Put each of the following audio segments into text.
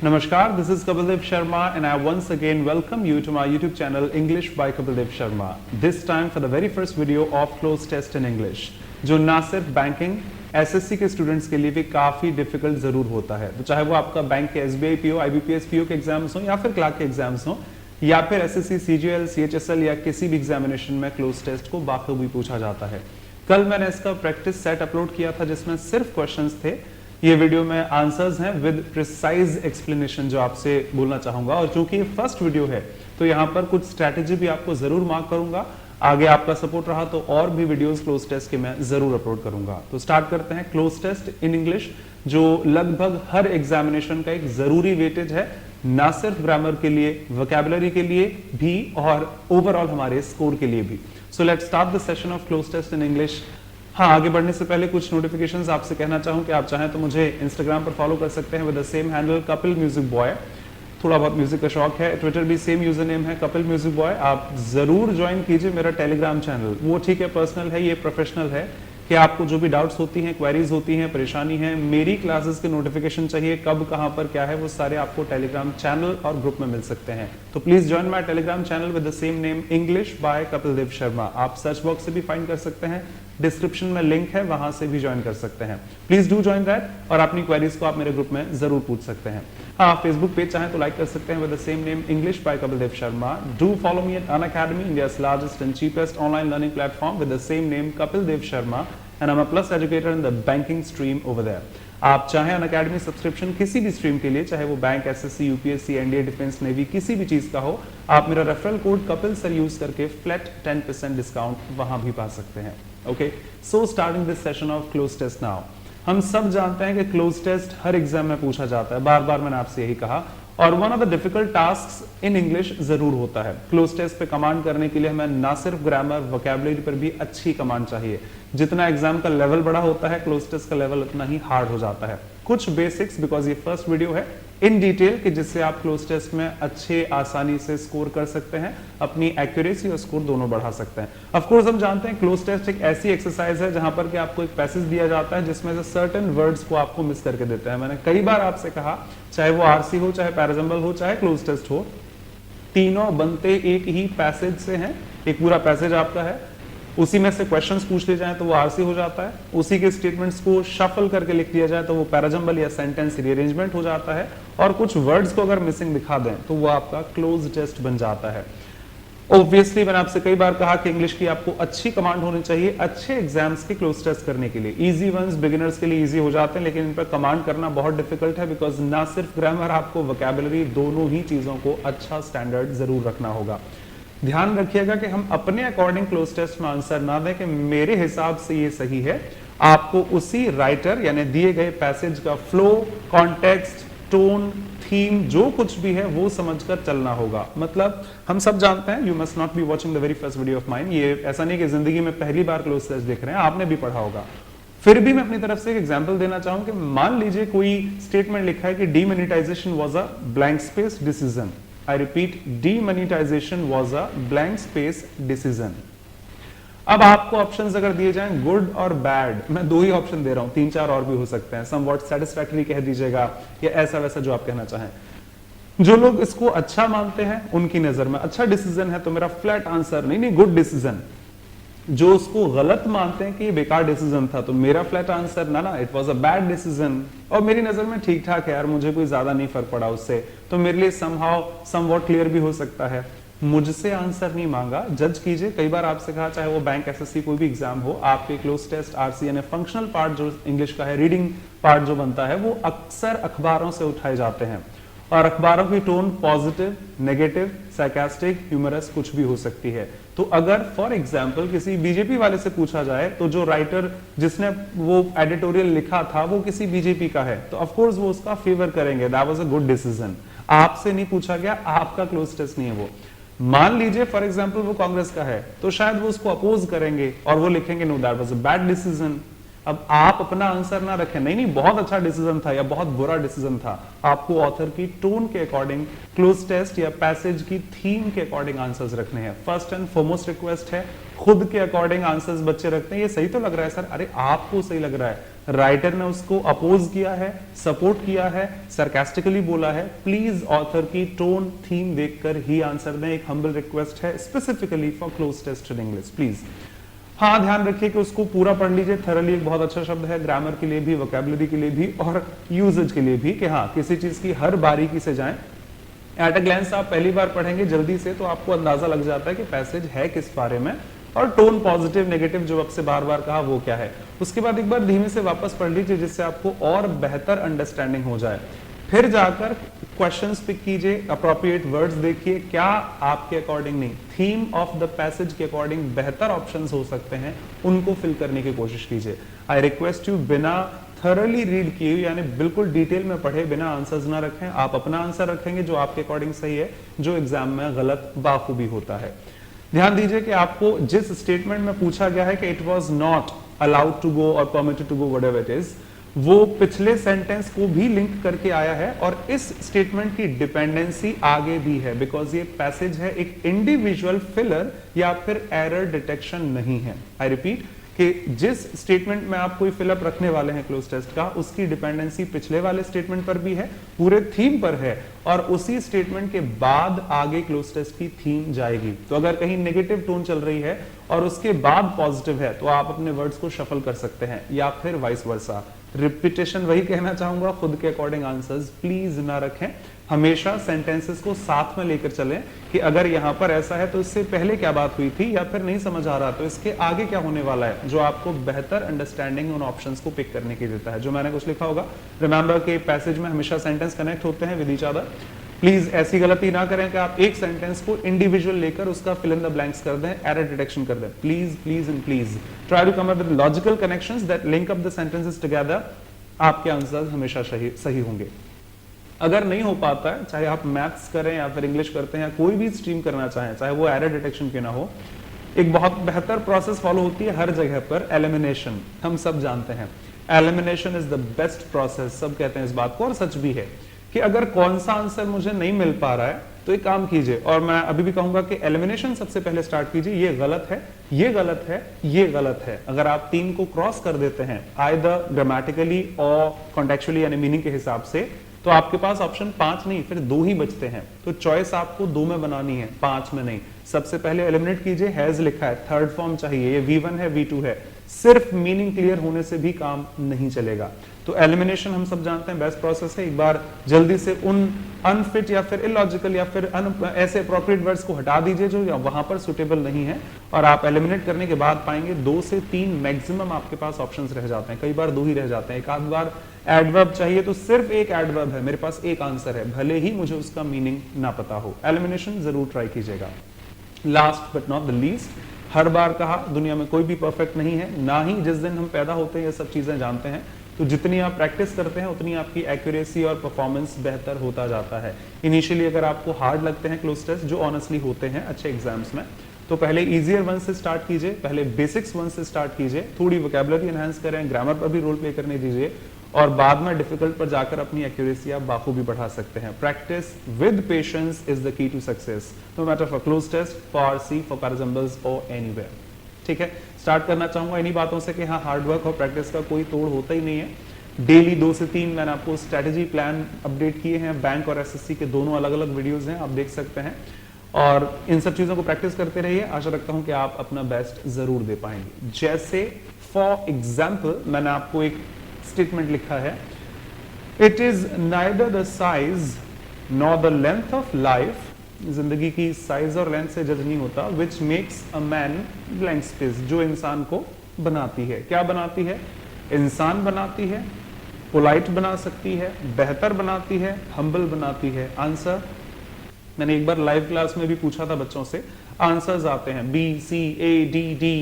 Namaskar, this is Kapildev Sharma and I once again welcome you to my YouTube channel English by Kapildev Sharma. This time for the very first video of closed test in English, जो ना सिर्फ banking SSC के students के लिए भी काफी difficult जरूर होता है। तो चाहे वो आपका बैंक के एसबीआई पीओ, आईबीपीएस पीओ के एग्जाम्स हो या फिर क्लर्क के एग्जाम्स हो या फिर एसएससी, सीजीएल, सीएचएसएल या किसी भी एग्जामिनेशन में क्लोज टेस्ट को बाखूबी पूछा जाता है। कल मैंने इसका प्रैक्टिस सेट अपलोड किया था जिसमें सिर्फ क्वेश्चंस थे। ये वीडियो में आंसर्स हैं विद प्रिसाइज एक्सप्लेनेशन जो आपसे बोलना चाहूंगा, और चूंकि ये फर्स्ट वीडियो है तो यहाँ पर कुछ स्ट्रैटेजी भी आपको जरूर मार्क करूंगा। आगे आपका सपोर्ट रहा तो और भी वीडियोस क्लोज टेस्ट के मैं जरूर अपलोड करूंगा। तो स्टार्ट करते हैं क्लोज टेस्ट इन इंग्लिश, जो लगभग हर एग्जामिनेशन का एक जरूरी वेटेज है, ना सिर्फ ग्रामर के लिए, वोकैबुलरी के लिए भी और ओवरऑल हमारे स्कोर के लिए भी। So let's start the session of cloze test in English. हाँ, आगे बढ़ने से पहले कुछ नोटिफिकेशंस आपसे कहना चाहूँ कि आप चाहें तो मुझे इंस्टाग्राम पर फॉलो कर सकते हैं with the same handle Kapil music boy. थोड़ा बहुत म्यूजिक का शौक है। ट्विटर भी सेम यूजर नेम है कपिल म्यूजिक बॉय। आप जरूर ज्वाइन कीजिए मेरा टेलीग्राम चैनल। वो ठीक है पर्सनल है, ये प्रोफेशनल है कि आपको जो भी डाउट्स होती हैं, क्वेरीज होती हैं, परेशानी है, मेरी क्लासेस के नोटिफिकेशन चाहिए, कब कहां पर क्या है, वो सारे आपको टेलीग्राम चैनल और ग्रुप में मिल सकते हैं। तो please join my Telegram channel with the same name English by Kapil Dev Sharma. आप सर्च बॉक्स से भी फाइंड कर सकते हैं, डिस्क्रिप्शन में लिंक है, वहां से भी ज्वाइन कर सकते हैं। प्लीज डू ज्वाइन दैट, और अपनी क्वेरीज को आप मेरे ग्रुप में जरूर पूछ सकते हैं। हाँ, फेसबुक पेज चाहें तो लाइक कर सकते हैं with the same name English by Kapil Dev Sharma. Do follow me at Unacademy, India's largest and cheapest online learning platform with the same name Kapil Dev Sharma, and I'm a plus educator in the banking stream over there. आप चाहे Unacademy subscription किसी भी stream के लिए, चाहे वो bank, SSC, UPSC, NDA, defence, navy, किसी भी चीज का हो, आप मेरा referral code Kapil sir use करके फ्लैट 10% डिस्काउंट वहां भी पा सकते हैं। Okay, so starting this session of cloze test now. हम सब जानते हैं कि क्लोज टेस्ट हर एग्जाम में पूछा जाता है, बार बार मैंने आपसे यही कहा, और one of the difficult task in English जरूर होता है। क्लोज टेस्ट पे कमांड करने के लिए हमें ना सिर्फ ग्रामर, वोकैबुलरी पर भी अच्छी कमांड चाहिए। जितना एग्जाम का लेवल बड़ा होता है, क्लोज टेस्ट का लेवल उतना ही हार्ड हो जाता है। कुछ बेसिक्स, बिकॉज ये फर्स्ट वीडियो है, इन डिटेल कि जिससे आप क्लोज टेस्ट में अच्छे आसानी से स्कोर कर सकते हैं, अपनी एक्यूरेसी और स्कोर दोनों बढ़ा सकते हैं। ऑफ कोर्स हम जानते हैं क्लोज टेस्ट एक ऐसी एक्सरसाइज है जहां पर कि आपको एक पैसेज दिया जाता है जिसमें से सर्टेन वर्ड्स को आपको मिस करके देते हैं। मैंने कई बार आपसे कहा, चाहे वो आरसी हो, चाहे पैराजंबल हो, चाहे क्लोज टेस्ट हो, तीनों बनते एक ही पैसेज से हैं। एक पूरा पैसेज आपका है, उसी में से क्वेश्चंस पूछ लिए जाए तो वो आरसी हो जाता है, उसी के स्टेटमेंट्स को शफल करके लिख दिया जाए तो वो पैराजंबल या सेंटेंस रीअरेंजमेंट हो जाता है, और कुछ वर्ड्स को अगर मिसिंग दिखा दें तो वो आपका क्लोज टेस्ट बन जाता है। ऑब्वियसली मैंने आपसे कई बार कहा कि इंग्लिश की आपको अच्छी कमांड होनी चाहिए अच्छे एग्जाम्स के क्लोज टेस्ट करने के लिए। इजी वंस बिगिनर्स के लिए इजी हो जाते हैं, लेकिन इन पर कमांड करना बहुत डिफिकल्ट है, बिकॉज ना सिर्फ ग्रामर, आपको वोकैबुलरी, दोनों ही चीजों को अच्छा स्टैंडर्ड जरूर रखना होगा। ध्यान रखिएगा कि हम अपने अकॉर्डिंग क्लोज टेस्ट में आंसर ना दें कि मेरे हिसाब से ये सही है। आपको उसी राइटर यानी दिए गए पैसेज का फ्लो, कॉन्टेक्स्ट, टोन, थीम, जो कुछ भी है वो समझकर चलना होगा। मतलब हम सब जानते हैं, you must not be watching the very first video of mine. ये ऐसा नहीं कि जिंदगी में पहली बार क्लोज टेस्ट देख रहे हैं, आपने भी पढ़ा होगा। फिर भी मैं अपनी तरफ से एक एग्जांपल देना चाहूं कि मान लीजिए कोई स्टेटमेंट लिखा है कि demonetization was a blank space decision. I repeat, demonetization was a blank space decision. अब आपको ऑप्शंस अगर दिए जाएं गुड और बैड, मैं दो ही ऑप्शन दे रहा हूं, तीन चार और भी हो सकते हैं, समवॉट सेटिस्फैक्टरी कह दीजिएगा या ऐसा वैसा जो आप कहना चाहें। जो लोग इसको अच्छा मानते हैं उनकी नजर में अच्छा डिसीजन है तो मेरा फ्लैट आंसर नहीं गुड डिसीजन। जो उसको गलत मानते हैं कि ये बेकार डिसीजन था तो मेरा फ्लैट आंसर ना it was a bad decision, और मेरी नजर में ठीक ठाक है यार, मुझे कोई ज्यादा नहीं फर्क पड़ा उससे, तो मेरे लिए समहाउ समवॉट क्लियर भी हो सकता है। मुझसे आंसर नहीं मांगा, जज कीजिए। कई बार आपसे कहा, चाहे वो बैंक, एसएससी, कोई भी एग्जाम हो, आपके क्लोज टेस्ट, आरसी यानी फंक्शनल पार्ट जो इंग्लिश का है, रीडिंग पार्ट जो बनता है, वो अक्सर अखबारों से उठाए जाते हैं, और अखबारों की tone positive, negative, sarcastic, humorous कुछ भी हो सकती है। तो अगर फॉर एग्जांपल किसी बीजेपी वाले से पूछा जाए तो जो राइटर जिसने वो एडिटोरियल लिखा था वो किसी बीजेपी का है तो ऑफ कोर्स वो उसका फेवर करेंगे, that was a good decision. आपसे नहीं पूछा गया, आपका क्लोज टेस्ट नहीं है वो। मान लीजिए फॉर एग्जांपल वो कांग्रेस का है तो शायद वो उसको अपोज करेंगे और वो लिखेंगे know that was a bad decision. अब आप अपना आंसर ना रखें, नहीं बहुत अच्छा डिसीजन था या बहुत बुरा डिसीजन था, आपको ऑथर की टोन के अकॉर्डिंग, क्लोज टेस्ट या पैसेज की थीम के अकॉर्डिंग आंसर्स रखने हैं। फर्स्ट एंड फॉरमोस्ट रिक्वेस्ट है, खुद के अकॉर्डिंग आंसर्स बच्चे रखते हैं। ये सही तो लग रहा है सर, अरे आपको सही लग रहा है, राइटर ने उसको अपोज किया है, सपोर्ट किया है, सरकास्टिकली बोला है, प्लीज ऑथर की टोन थीम देखकर ही आंसर दें। एक हम्बल रिक्वेस्ट है specifically for cloze test in English, please. हाँ, ध्यान रखिए कि उसको पूरा पढ़ लीजिए। थरली एक बहुत अच्छा शब्द है, ग्रामर के लिए भी, वोकैबुलरी के लिए भी और यूजेज के लिए भी, कि हाँ किसी चीज की हर बारीकी से जाएं। एट अ ग्लैंस आप पहली बार पढ़ेंगे जल्दी से तो आपको अंदाजा लग जाता है कि पैसेज है किस बारे में, और टोन पॉजिटिव नेगेटिव जो आपसे बार बार कहा वो क्या है। उसके बाद एक बार धीमे से वापस पढ़ लीजिए जिससे आपको और बेहतर अंडरस्टैंडिंग हो जाए। फिर जाकर क्वेश्चंस पिक कीजिए, अप्रोप्रिएट वर्ड्स देखिए, क्या आपके अकॉर्डिंग नहीं, थीम ऑफ द पैसेज के अकॉर्डिंग बेहतर ऑप्शंस हो सकते हैं, उनको फिल करने की कोशिश कीजिए। आई रिक्वेस्ट यू, बिना थरली रीड किए यानी बिल्कुल डिटेल में पढ़े बिना आंसर्स ना रखें। आप अपना आंसर रखेंगे जो आपके अकॉर्डिंग सही है, जो एग्जाम में गलत बाखूबी होता है। ध्यान दीजिए कि आपको जिस स्टेटमेंट में पूछा गया है कि it was not allowed to go और permitted to go whatever it is, वो पिछले सेंटेंस को भी लिंक करके आया है और इस स्टेटमेंट की डिपेंडेंसी आगे भी है, बिकॉज ये पैसेज है एक इंडिविजुअल फिलर या फिर एरर डिटेक्शन नहीं है। आई रिपीट कि जिस स्टेटमेंट में आप कोई फिलअप रखने वाले हैं क्लोज टेस्ट का, उसकी डिपेंडेंसी पिछले वाले स्टेटमेंट पर भी है, पूरे थीम पर है, और उसी स्टेटमेंट के बाद आगे क्लोज टेस्ट की थीम जाएगी। तो अगर कहीं नेगेटिव टोन चल रही है और उसके बाद पॉजिटिव है तो आप अपने वर्ड्स को शफल कर सकते हैं, या फिर वाइस वर्सा। रिपीटेशन वही कहना चाहूंगा, खुद के अकॉर्डिंग आंसर्स प्लीज ना रखें। हमेशा सेंटेंसेस को साथ में लेकर चलें कि अगर यहां पर ऐसा है तो इससे पहले क्या बात हुई थी, या फिर नहीं समझ आ रहा तो इसके आगे क्या होने वाला है, जो आपको बेहतर अंडरस्टैंडिंग उन ऑप्शंस को पिक करने की देता है। जो मैंने कुछ लिखा होगा, रिमेंबर के पैसेज में हमेशा सेंटेंस कनेक्ट होते हैं विद ईच अदर। प्लीज ऐसी गलती ना करें कि आप एक सेंटेंस को इंडिविजुअल लेकर उसका फिल इन द ब्लैंक्स कर दें, एरर डिटेक्शन कर दें। Please please and please try to come up with logical connections that link up the sentences together. आपके आंसर्स हमेशा सही होंगे। अगर नहीं हो पाता है, चाहे आप मैथ्स करें या फिर इंग्लिश करते हैं या कोई भी स्ट्रीम करना चाहें, चाहे वो एरर डिटेक्शन क्यों ना हो, एक बहुत बेहतर प्रोसेस फॉलो होती है हर जगह पर, एलिमिनेशन। हम सब जानते हैं elimination is the best process, सब कहते हैं इस बात को और सच भी है कि अगर कौन सा आंसर मुझे नहीं मिल पा रहा है तो एक काम कीजिए, और मैं अभी भी कहूंगा कि एलिमिनेशन सबसे पहले स्टार्ट कीजिए। ये गलत है, ये गलत है, ये गलत है। अगर आप तीन को क्रॉस कर देते हैं आइदर ग्रामेटिकली और कॉन्टेक्चुअली यानी मीनिंग के हिसाब से, तो आपके पास ऑप्शन 5 नहीं फिर 2 ही बचते हैं। तो चॉइस आपको 2 में बनानी है, 5 में नहीं। सबसे पहले एलिमिनेट कीजिए, हैज लिखा है, थर्ड फॉर्म चाहिए, ये V1 है V2 है। सिर्फ मीनिंग क्लियर होने से भी काम नहीं चलेगा। तो एलिमिनेशन हम सब जानते हैं बेस्ट प्रोसेस है। एक बार जल्दी से उन अनफिट या फिर इलॉजिकल या फिर ऐसे अप्रोप्रिएट वर्ड्स को हटा दीजिए जो वहां पर सुटेबल नहीं है, और आप एलिमिनेट करने के बाद पाएंगे 2 से 3 मैक्सिमम आपके पास ऑप्शंस रह जाते हैं। कई बार 2 ही रह जाते हैं। एक आध बार एडवर्ब चाहिए तो सिर्फ एक एडवर्ब है, मेरे पास एक आंसर है, भले ही मुझे उसका मीनिंग ना पता हो। एलिमिनेशन जरूर ट्राई कीजिएगा। Last but not the least, हर बार कहा, दुनिया में कोई भी परफेक्ट नहीं है, ना ही जिस दिन हम पैदा होते हैं ये सब चीजें जानते हैं। तो जितनी आप प्रैक्टिस करते हैं उतनी आपकी एक्यूरेसी और परफॉर्मेंस बेहतर होता जाता है। इनिशियली अगर आपको हार्ड लगते हैं क्लोज टेस्ट, जो ऑनेस्टली होते हैं अच्छे एग्जाम्स में, तो पहले इजियर वन से स्टार्ट कीजिए, पहले बेसिक्स वन से स्टार्ट कीजिए, थोड़ी वोकैबुलरी एनहांस करें, ग्रामर पर भी रोल प्ले करने दीजिए, और बाद में डिफिकल्ट पर जाकर अपनी एक्यूरेसी आप बाखूबी बढ़ा सकते हैं। Practice with patience is the key to success, no matter for cloze test, for C, for parajumbles और एनीवेयर। ठीक है, स्टार्ट करना चाहूंगा इन्हीं बातों से कि हाँ, हार्ड वर्क और प्रैक्टिस का कोई तोड़ होता ही नहीं है। डेली 2 से 3 मैंने आपको स्ट्रेटेजी प्लान अपडेट किए हैं, बैंक और एसएससी के दोनों अलग अलग वीडियोस हैं, आप देख सकते हैं, और इन सब चीजों को प्रैक्टिस करते रहिए। आशा रखता हूं कि आप अपना बेस्ट जरूर दे पाएंगे। जैसे फॉर एग्जाम्पल मैंने आपको एक स्टेटमेंट लिखा है, it is neither the size nor the length of life, जिंदगी की साइज और लेंथ से जज नहीं होता, which makes a man blank space, जो इंसान को बनाती है। क्या बनाती है? इंसान बनाती है, पोलाइट बना सकती है, बेहतर बनाती है, हम्बल बनाती है। आंसर मैंने एक बार लाइव क्लास में भी पूछा था बच्चों से, आंसर्स आते हैं B, C, A, D, D।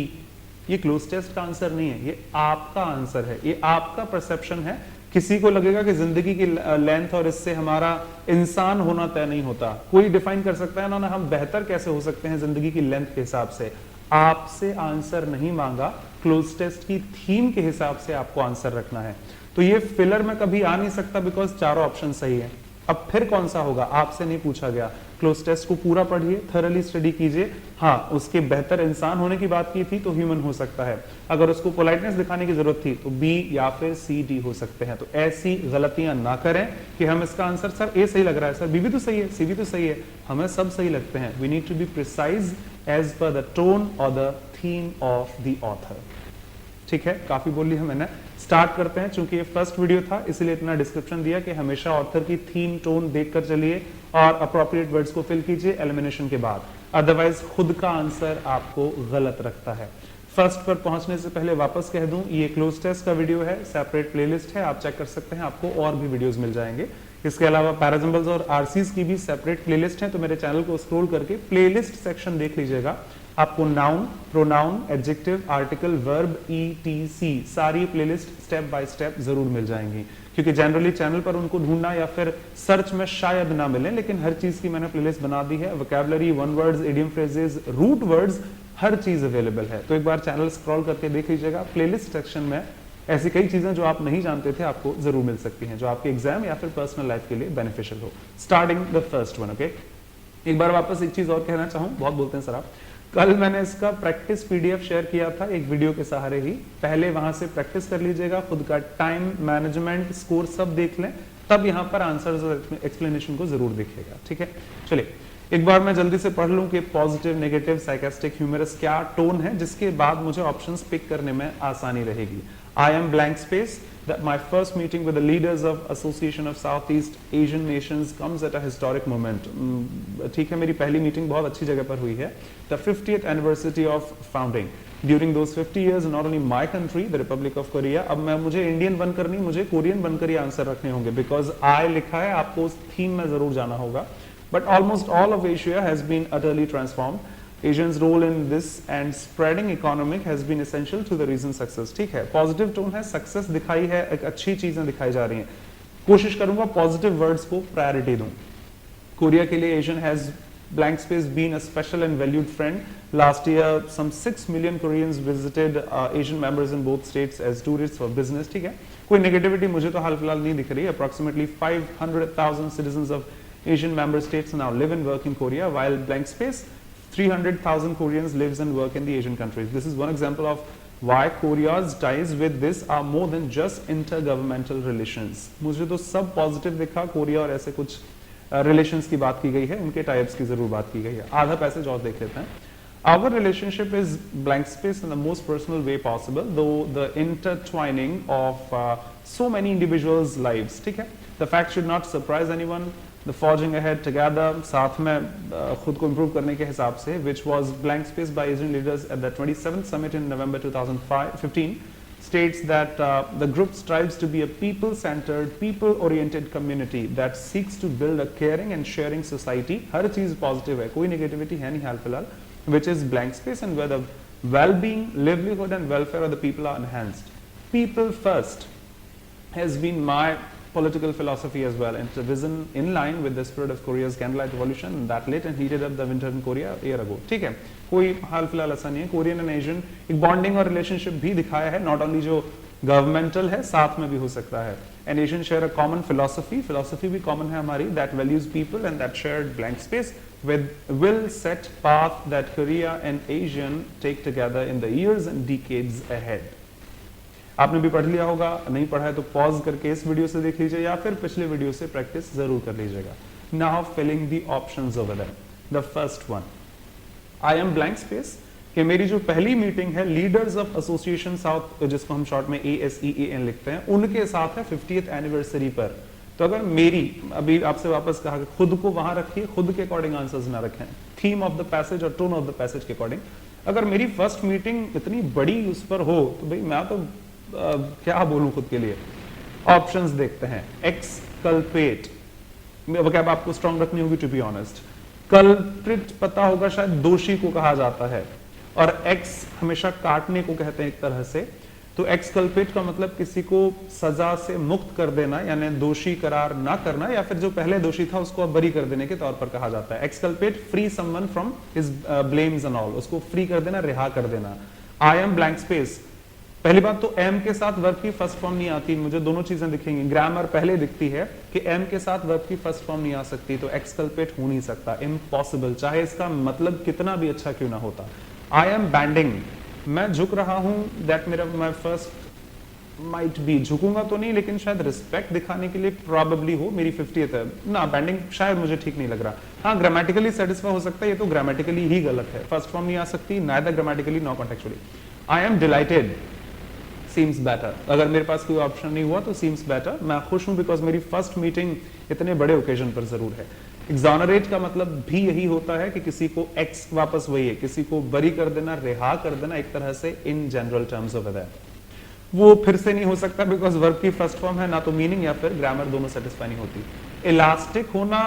ये क्लोज टेस्ट का आंसर नहीं है, ये आपका आंसर है, ये आपका परसेप्शन है। किसी को लगेगा कि जिंदगी की लेंथ और इससे हमारा इंसान होना तय नहीं होता। कोई डिफाइन कर सकता है ना, हम बेहतर कैसे हो सकते हैं जिंदगी की लेंथ के हिसाब से। आपसे आंसर नहीं मांगा, क्लोज टेस्ट की थीम के हिसाब से आपको आंसर रखना है। तो ये फिलर में कभी आ नहीं सकता बिकॉज चारों ऑप्शन सही है। अब फिर कौन सा होगा आपसे नहीं पूछा गया। क्लोज टेस्ट को पूरा पढ़िए, थरली स्टडी कीजिए। हाँ, उसके बेहतर इंसान होने की बात की थी तो ह्यूमन हो सकता है, अगर उसको पोलाइटनेस दिखाने की जरूरत थी तो बी या फिर सी डी हो सकते हैं। तो ऐसी गलतियां ना करें कि हम इसका आंसर सर ए सही लग रहा है, सर बी भी तो सही है, सी भी तो सही है, हमें सब सही लगते हैं। We need to be precise as per the tone और the theme of the author. ठीक है, काफी बोल ली है मैंने। स्टार्ट करते हैं। चूंकि ये फर्स्ट वीडियो था इसलिए इतना डिस्क्रिप्शन दिया कि हमेशा ऑथर की थीम टोन देखकर चलिए और अप्रोप्रिएट वर्ड्स को फिल कीजिए एलिमिनेशन के बाद, अदरवाइज खुद का आंसर आपको गलत रखता है। फर्स्ट पर पहुंचने से पहले वापस कह दूं, ये क्लोज टेस्ट का वीडियो है, सेपरेट प्लेलिस्ट है, आप चेक कर सकते हैं, आपको और भी वीडियोस मिल जाएंगे। इसके अलावा पैराजम्बल्स और आरसीज की भी सेपरेट प्लेलिस्ट है, तो मेरे चैनल को स्क्रॉल करके प्लेलिस्ट सेक्शन देख लीजिएगा, आपको noun, pronoun, adjective, article, verb, etc सारी प्लेलिस्ट स्टेप बाय स्टेप जरूर मिल जाएंगी, क्योंकि जनरली चैनल पर उनको ढूंढना या फिर सर्च में शायद ना मिले, लेकिन हर चीज की मैंने प्लेलिस्ट बना दी है। Vocabulary, one words, idiom phrases, root words, हर चीज अवेलेबल है। तो एक बार चैनल स्क्रॉल करके देख लीजिएगा, प्लेलिस्ट सेक्शन में ऐसी कई चीजें जो आप नहीं जानते थे आपको जरूर मिल सकती हैं, जो आपके एग्जाम या फिर पर्सनल लाइफ के लिए बेनिफिशियल हो। Starting the first one. Okay, एक बार वापस एक चीज और कहना चाहूं, बहुत बोलते हैं सर आप, कल मैंने इसका प्रैक्टिस पीडीएफ शेयर किया था एक वीडियो के सहारे ही, पहले वहां से प्रैक्टिस कर लीजिएगा, खुद का टाइम मैनेजमेंट स्कोर सब देख लें, तब यहां पर आंसर्स और एक्सप्लेनेशन को जरूर देखिएगा। ठीक है, चलिए एक बार मैं जल्दी से पढ़ लूं कि पॉजिटिव, नेगेटिव, सार्कास्टिक, ह्यूमरस क्या टोन है, जिसके बाद मुझे ऑप्शंस पिक करने में आसानी रहेगी। आई am blank space, that my first meeting with the leaders of Association of Southeast Asian Nations comes at a historic moment. ठीक है, मेरी पहली मीटिंग बहुत अच्छी जगह पर हुई है। The 50th anniversary of founding. During those 50 years, not only my country, the Republic of Korea, अब मैं मुझे इंडियन बनकर नहीं, मुझे कोरियन बनकर ही आंसर रखने होंगे, बिकॉज आई लिखा है, आपको उस थीम में जरूर जाना होगा। But almost all of Asia has been utterly transformed. Asians' role in this and spreading economic has been essential to the recent success. ठीक है, पॉजिटिव टोन है, सक्सेस दिखाई है, एक अच्छी चीजें दिखाई जा रही हैं। कोशिश करूंगा पॉजिटिव वर्ड्स को प्रायोरिटी दूं। कोरिया के लिए Asian has blank space been a special and valued friend. Last year, some 6 million Koreans visited Asian members in both states as tourists for business. ठीक है, कोई नेगेटिविटी मुझे तो हाल फिलहाल नहीं दिख रही। Approximately 500,000 citizens of Asian member states now live and work in Korea, while blank space 300,000 Koreans lives and work in the Asian countries. This is one example of why Korea's ties with this are more than just intergovernmental relations. मुझे तो सब positive दिखा, Korea और ऐसे कुछ relations की बात की गई है, उनके टाइप्स की जरूर बात की गई है। आधा पैसेज और देख लेते हैं। Our relationship is blank space in the most personal way possible, though the intertwining of so many individuals' lives. ठीक है, the fact should not surprise anyone. The forging ahead together, साथ में खुद को improve करने के हिसाब से, which was blank space by Asian leaders at the 27th summit in November 2015, states that the group strives to be a people-centered, people-oriented community that seeks to build a caring and sharing society. हर चीज positive है, कोई negativity है नहीं हाल फिलहाल, which is blank space and where the well-being, livelihood and welfare of the people are enhanced. People first has been my political philosophy as well, and it's a vision in line with the spirit of Korea's candlelight revolution that lit and heated up the winter in Korea a year ago. ठीक है, कोई हाल फिलहाल ऐसा नहीं है। Korean and Asian एक bonding और relationship भी दिखाया है, नॉट ओनली जो गवर्नमेंटल है, साथ में भी हो सकता है। And Asian share a common philosophy भी कॉमन है हमारी, that values people and that shared blank space with will set path that Korea and Asian take together in the years and decades ahead. आपने भी पढ़ लिया होगा, नहीं पढ़ा है तो पॉज करके इस वीडियो से देख लीजिए या फिर पिछले वीडियो से प्रैक्टिस जरूर कर लीजिएगा। Now filling the options over there. The first one, I am blank space, कि मेरी जो पहली मीटिंग है लीडर्स ऑफ एसोसिएशन साउथ, जिसको हम शॉर्ट में ASEAN लिखते हैं, उनके साथ है 50th एनिवर्सरी पर। तो अगर मेरी, अभी आपसे वापस कहा कि खुद को वहां रखिए, खुद के अकॉर्डिंग आंसर्स ना रखें, थीम ऑफ द पैसेज और टोन ऑफ द पैसेज के अकॉर्डिंग। अगर मेरी फर्स्ट मीटिंग इतनी बड़ी उस पर हो तो भाई मैं तो क्या बोलूं खुद के लिए। ऑप्शंस देखते हैं। एक्सकल्पेट, अब आपको स्ट्रॉन्ग रखनी होगी टू बी ऑनेस्ट। कल्प्रिट पता होगा शायद दोषी को कहा जाता है, और एक्स हमेशा काटने को कहते हैं एक तरह से। तो एक्सकल्पेट का मतलब किसी को सजा से मुक्त कर देना, यानी दोषी करार ना करना, या फिर जो पहले दोषी था उसको बरी कर देने के तौर पर कहा जाता है। Exculpate, free someone from his blames and all, उसको फ्री कर देना, रिहा कर देना। आई एम ब्लैंक स्पेस, पहली बात तो एम के साथ वर्ब की फर्स्ट फॉर्म नहीं आती, मुझे दोनों चीजें दिखेंगी। ग्रामर पहले दिखती है कि एम के साथ वर्ब की फर्स्ट फॉर्म नहीं आ सकती, तो एक्सकल्पेट हो नहीं सकता, इम्पॉसिबल, चाहे इसका मतलब कितना भी अच्छा क्यों ना होता। आई एम बैंडिंग, मैं झुक रहा हूं, दैट मेरा माई फर्स्ट माइट बी, झुकूंगा तो नहीं लेकिन शायद रिस्पेक्ट दिखाने के लिए प्रॉबेबली हो, मेरी 50th है ना, बैंडिंग शायद मुझे ठीक नहीं लग रहा। हाँ, ग्रामेटिकली सेटिस्फाई हो सकता है, ये तो ग्रामेटिकली ही गलत है, फर्स्ट फॉर्म नहीं आ सकती, neither grammatically not contextually. I am dilated, seems better, अगर मेरे पास कोई ऑप्शन नहीं हुआ तो सीम्स बेटर, मैं खुश हूं बिकॉज मेरी फर्स्ट मीटिंग इतने बड़े ओकेजन पर जरूर है। एग्जॉनरेट का मतलब भी यही होता है कि किसी को एक्स, वापस वही है, किसी को बरी कर देना, रिहा कर देना, एक तरह से in general terms of that. वो फिर से नहीं हो सकता बिकॉज वर्ब की फर्स्ट फॉर्म है, ना तो मीनिंग या फिर ग्रामर दोनों सेटिस्फाई नहीं होती। इलास्टिक होना,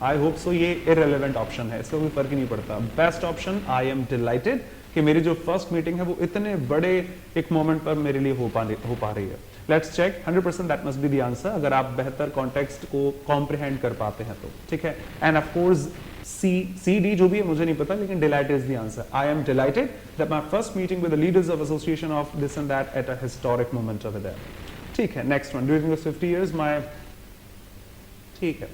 आई होप सो, ये इररिलेवेंट ऑप्शन है, इसका कोई फर्क ही नहीं पड़ता। Best option, I am dilated कि मेरी जो फर्स्ट मीटिंग है वो इतने बड़े एक मोमेंट पर मेरे लिए हो पा रही है। Let's check, 100% that must be the answer, अगर आप बेहतर कॉन्टेक्स्ट को कॉम्प्रिहेंड कर पाते हैं तो, ठीक है। And of course C D जो भी है मुझे नहीं पता, लेकिन delighted is the answer. I am delighted that my first meeting with the leaders of association of this and that at a historic moment of that. ठीक है, next one, during the 50 years my, ठीक है।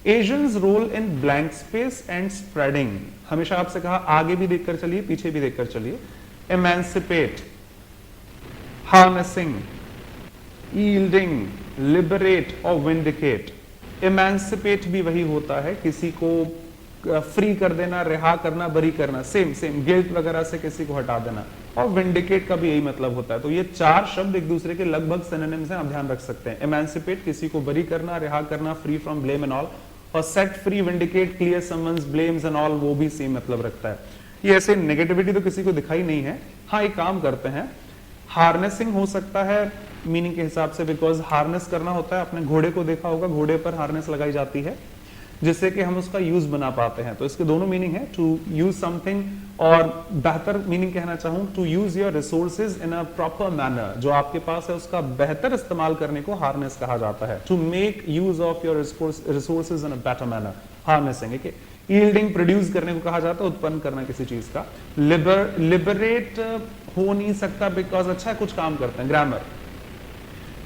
Asians role in blank space and spreading, हमेशा आपसे कहा आगे भी देखकर चलिए, पीछे भी देखकर चलिए। एमेंसिपेट, हार्नेसिंग, यील्डिंग, लिबरेट और विंडिकेट। एमेंसिपेट भी वही होता है, किसी को फ्री कर देना, रिहा करना, बरी करना, सेम गिल्ट वगैरह से किसी को हटा देना। और विंडिकेट का भी यही मतलब होता है। तो ये चार शब्द एक दूसरे के लगभग सिनोनिम्स हैं, आप ध्यान रख सकते हैं। एमेंसिपेट किसी को बरी करना, रिहा करना, free from blame and all, और set free, vindicate, clear summons, blames and all, वो भी सेम मतलब रखता है। ये ऐसे नेगेटिविटी तो किसी को दिखाई नहीं है। हाँ, एक काम करते हैं, हार्नेसिंग हो सकता है मीनिंग के हिसाब से, बिकॉज हार्नेस करना होता है, आपने घोड़े को देखा होगा, घोड़े पर हार्नेस लगाई जाती है जिससे कि हम उसका यूज बना पाते हैं। तो इसके दोनों मीनिंग है, टू यूज समथिंग, और बेहतर मीनिंग कहना चाहूं, to use your resources in a proper manner, जो आपके पास है उसका बेहतर इस्तेमाल करने को हार्नेस कहा जाता है। To make use of your resources in a better manner, harnessing. Yielding produce करने को कहा जाता है, उत्पन्न करना किसी चीज का। लिबरेट हो नहीं सकता बिकॉज अच्छा कुछ काम करते हैं, ग्रामर।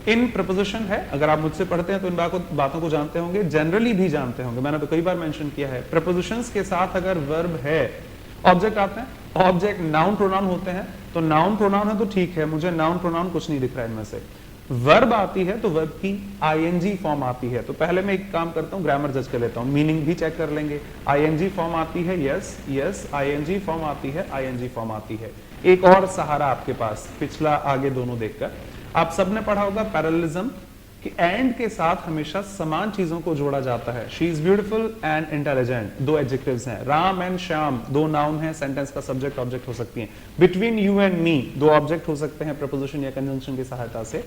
इन प्रपोजिशन है, अगर आप मुझसे पढ़ते हैं तो इन बातों को जानते होंगे, जनरली भी जानते होंगे, मैंने तो कई बार मेंशन किया है। प्रपोजिशंस के साथ अगर वर्ब है, ऑब्जेक्ट आते हैं, ऑब्जेक्ट नाउन प्रोनाउन होते हैं, तो नाउन प्रोनाउन है तो ठीक है, मुझे नाउन प्रोनाउन कुछ नहीं दिख रहा है इनमें से। वर्ब आती है तो वर्ब की आईएनजी फॉर्म आती है। तो पहले मैं एक काम करता हूं, ग्रामर जज कर लेता हूं, मीनिंग भी चेक कर लेंगे। आईएनजी फॉर्म आती है, यस, आईएनजी फॉर्म आती है, आईएनजी फॉर्म आती है। एक और सहारा आपके पास, पिछला आगे दोनों देखकर आप सबने पढ़ा होगा पैरेललिज्म, कि एंड के साथ हमेशा समान चीजों को जोड़ा जाता है। She is beautiful and intelligent, दो एडजेक्टिव्स हैं। राम एंड श्याम, दो नाउन हैं, सेंटेंस का सब्जेक्ट ऑब्जेक्ट हो सकती हैं। बिटवीन यू एंड मी, दो ऑब्जेक्ट हो सकते हैं प्रपोजिशन या कंजंक्शन की सहायता से।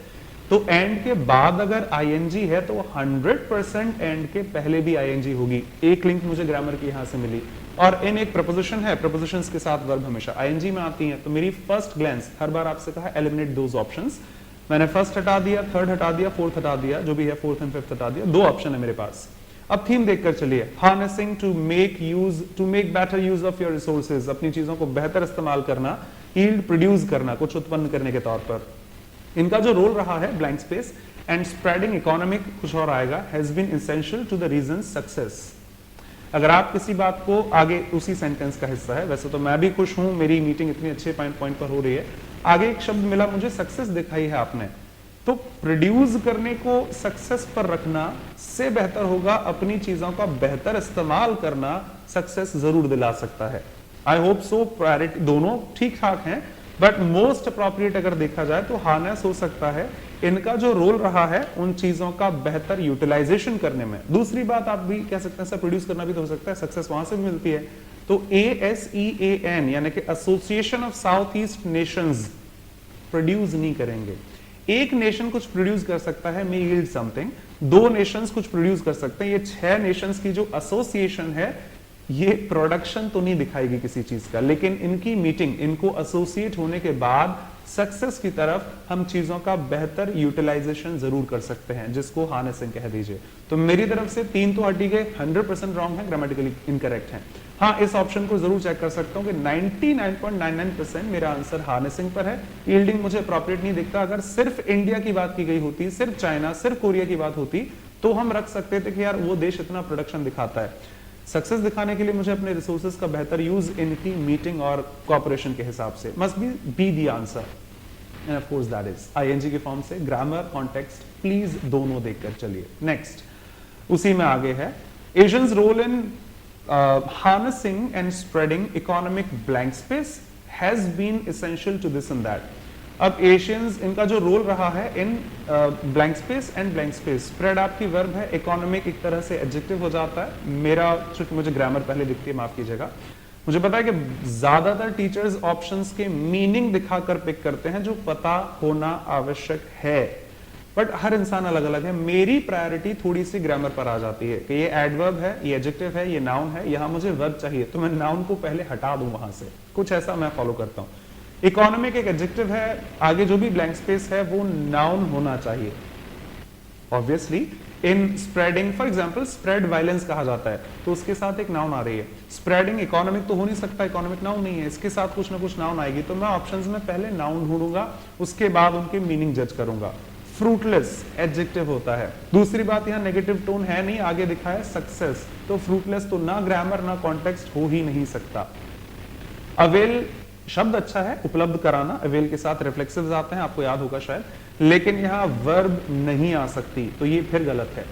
तो एंड के बाद अगर आईएनजी है तो 100% एंड के पहले भी आईएनजी होगी। एक लिंक मुझे ग्रामर की यहां से मिली। और इन एक प्रपोजिशन है, प्रपोजिशंस के साथ वर्ब हमेशा आईएनजी में आती हैं। तो मेरी फर्स्ट ग्लैंस, हर बार आपसे कहा एलिमिनेट दोज ऑप्शंस, मैंने फर्स्ट हटा दिया, थर्ड हटा दिया, फोर्थ हटा दिया, जो भी है फोर्थ एंड फिफ्थ हटा दिया। दो ऑप्शन है मेरे पास। अब थीम देखकर चलिए, harnessing, to make better use of your resources, अपनी चीजों को बेहतर इस्तेमाल करना। यील्ड, प्रोड्यूस करना, कुछ उत्पन्न करने के तौर पर। इनका जो रोल रहा है blank space and spreading, economic, कुछ और आएगा, has been essential to the region success. अगर आप किसी बात को आगे, उसी सेंटेंस का हिस्सा है, वैसे तो मैं भी खुश हूं, मेरी मीटिंग इतनी अच्छे पॉइंट पर हो रही है, आगे एक शब्द मिला मुझे, सक्सेस दिखाई है आपने, तो प्रोड्यूस करने को सक्सेस पर रखना से बेहतर होगा अपनी चीजों का बेहतर इस्तेमाल करना, सक्सेस जरूर दिला सकता है। आई होप सो, प्रायोरिटी दोनों ठीक ठाक हैं, बट मोस्ट अप्रोप्रिएट अगर देखा जाए तो हार्नेस हो सकता है। इनका जो रोल रहा है उन चीजों का बेहतर यूटिलाइजेशन करने में। दूसरी बात आप भी कह सकते हैं सर, प्रोड्यूस करना भी तो हो सकता है, सक्सेस वहां से भी मिलती है। तो ASEAN यानी कि association of south east Nations produce नहीं करेंगे। एक नेशन कुछ प्रोड्यूस कर सकता है, मे यील्ड समथिंग, दो नेशंस कुछ प्रोड्यूस कर सकते हैं। ये 6 नेशंस की जो एसोसिएशन है, ये प्रोडक्शन तो नहीं दिखाएगी किसी चीज का, लेकिन इनकी मीटिंग, इनको एसोसिएट होने के बाद सक्सेस की तरफ हम चीजों का बेहतर यूटिलाइजेशन जरूर कर सकते हैं, जिसको हार्नेसिंग कह दीजिए। तो मेरी तरफ से 3 तो हटी गए, 100% रॉन्ग है, ग्रामेटिकली इनकरेक्ट है। हाँ, इस ऑप्शन को जरूर चेक कर सकता हूँ कि 99.99% मेरा आंसर हार्नेसिंग पर है। यील्डिंग मुझे अप्रोप्रिएट नहीं दिखता। अगर सिर्फ इंडिया की बात की गई होती, सिर्फ चाइना, सिर्फ कोरिया की बात होती, तो हम रख सकते थे कि यार वो देश इतना प्रोडक्शन दिखाता है। सक्सेस दिखाने के लिए मुझे अपने रिसोर्सेज का बेहतर यूज इनकी मीटिंग और कॉपरेशन के हिसाब से must be the answer, and of course that is ING के फॉर्म से। ग्रामर, कॉन्टेक्स्ट, प्लीज दोनों देखकर चलिए। नेक्स्ट उसी में आगे है, Asians role in harnessing and spreading economic blank space has been essential to this and that। अब एशियंस, इनका जो रोल रहा है इन blank space and blank space, spread आपकी वर्ब है, इकोनॉमिक एक तरह से एडजेक्टिव हो जाता है। मेरा, चूंकि मुझे ग्रामर पहले दिखती है, माफ कीजिएगा, मुझे पता है कि ज्यादातर टीचर्स ऑप्शंस के मीनिंग दिखाकर पिक करते हैं, जो पता होना आवश्यक है, बट हर इंसान अलग अलग है। मेरी प्रायोरिटी थोड़ी सी ग्रामर पर आ जाती है कि ये एडवर्ब है, ये एडजेक्टिव है, ये नाउन है, यहां मुझे वर्ब चाहिए, तो मैं नाउन को पहले हटा दूं वहां से, कुछ ऐसा मैं फॉलो करता हूं। इकोनॉमिक एक एडजेक्टिव है, आगे जो भी ब्लैंक स्पेस है वो नाउन होना चाहिए obviously. In spreading, for example spread violence कहा जाता है, तो उसके साथ एक नाउन आ रही है। स्प्रेडिंग इकोनॉमिक तो हो नहीं सकता, इकोनॉमिक नाउन नहीं है, इसके साथ कुछ ना कुछ नाउन आएगी, तो मैं ऑप्शंस में पहले नाउन ढूंढूंगा, उसके बाद उनके मीनिंग जज करूंगा। फ्रूटलेस एडजेक्टिव होता है। दूसरी बात, यहां नेगेटिव टोन है नहीं, आगे दिखा है सक्सेस, तो फ्रूटलेस तो ना ग्रामर ना कॉन्टेक्स्ट हो ही नहीं सकता। अवेल शब्द अच्छा है, उपलब्ध कराना, अवेल के साथ रिफ्लेक्सिव्स आते हैं, आपको याद होगा शायद, लेकिन यहां वर्ब नहीं आ सकती, तो ये फिर गलत है।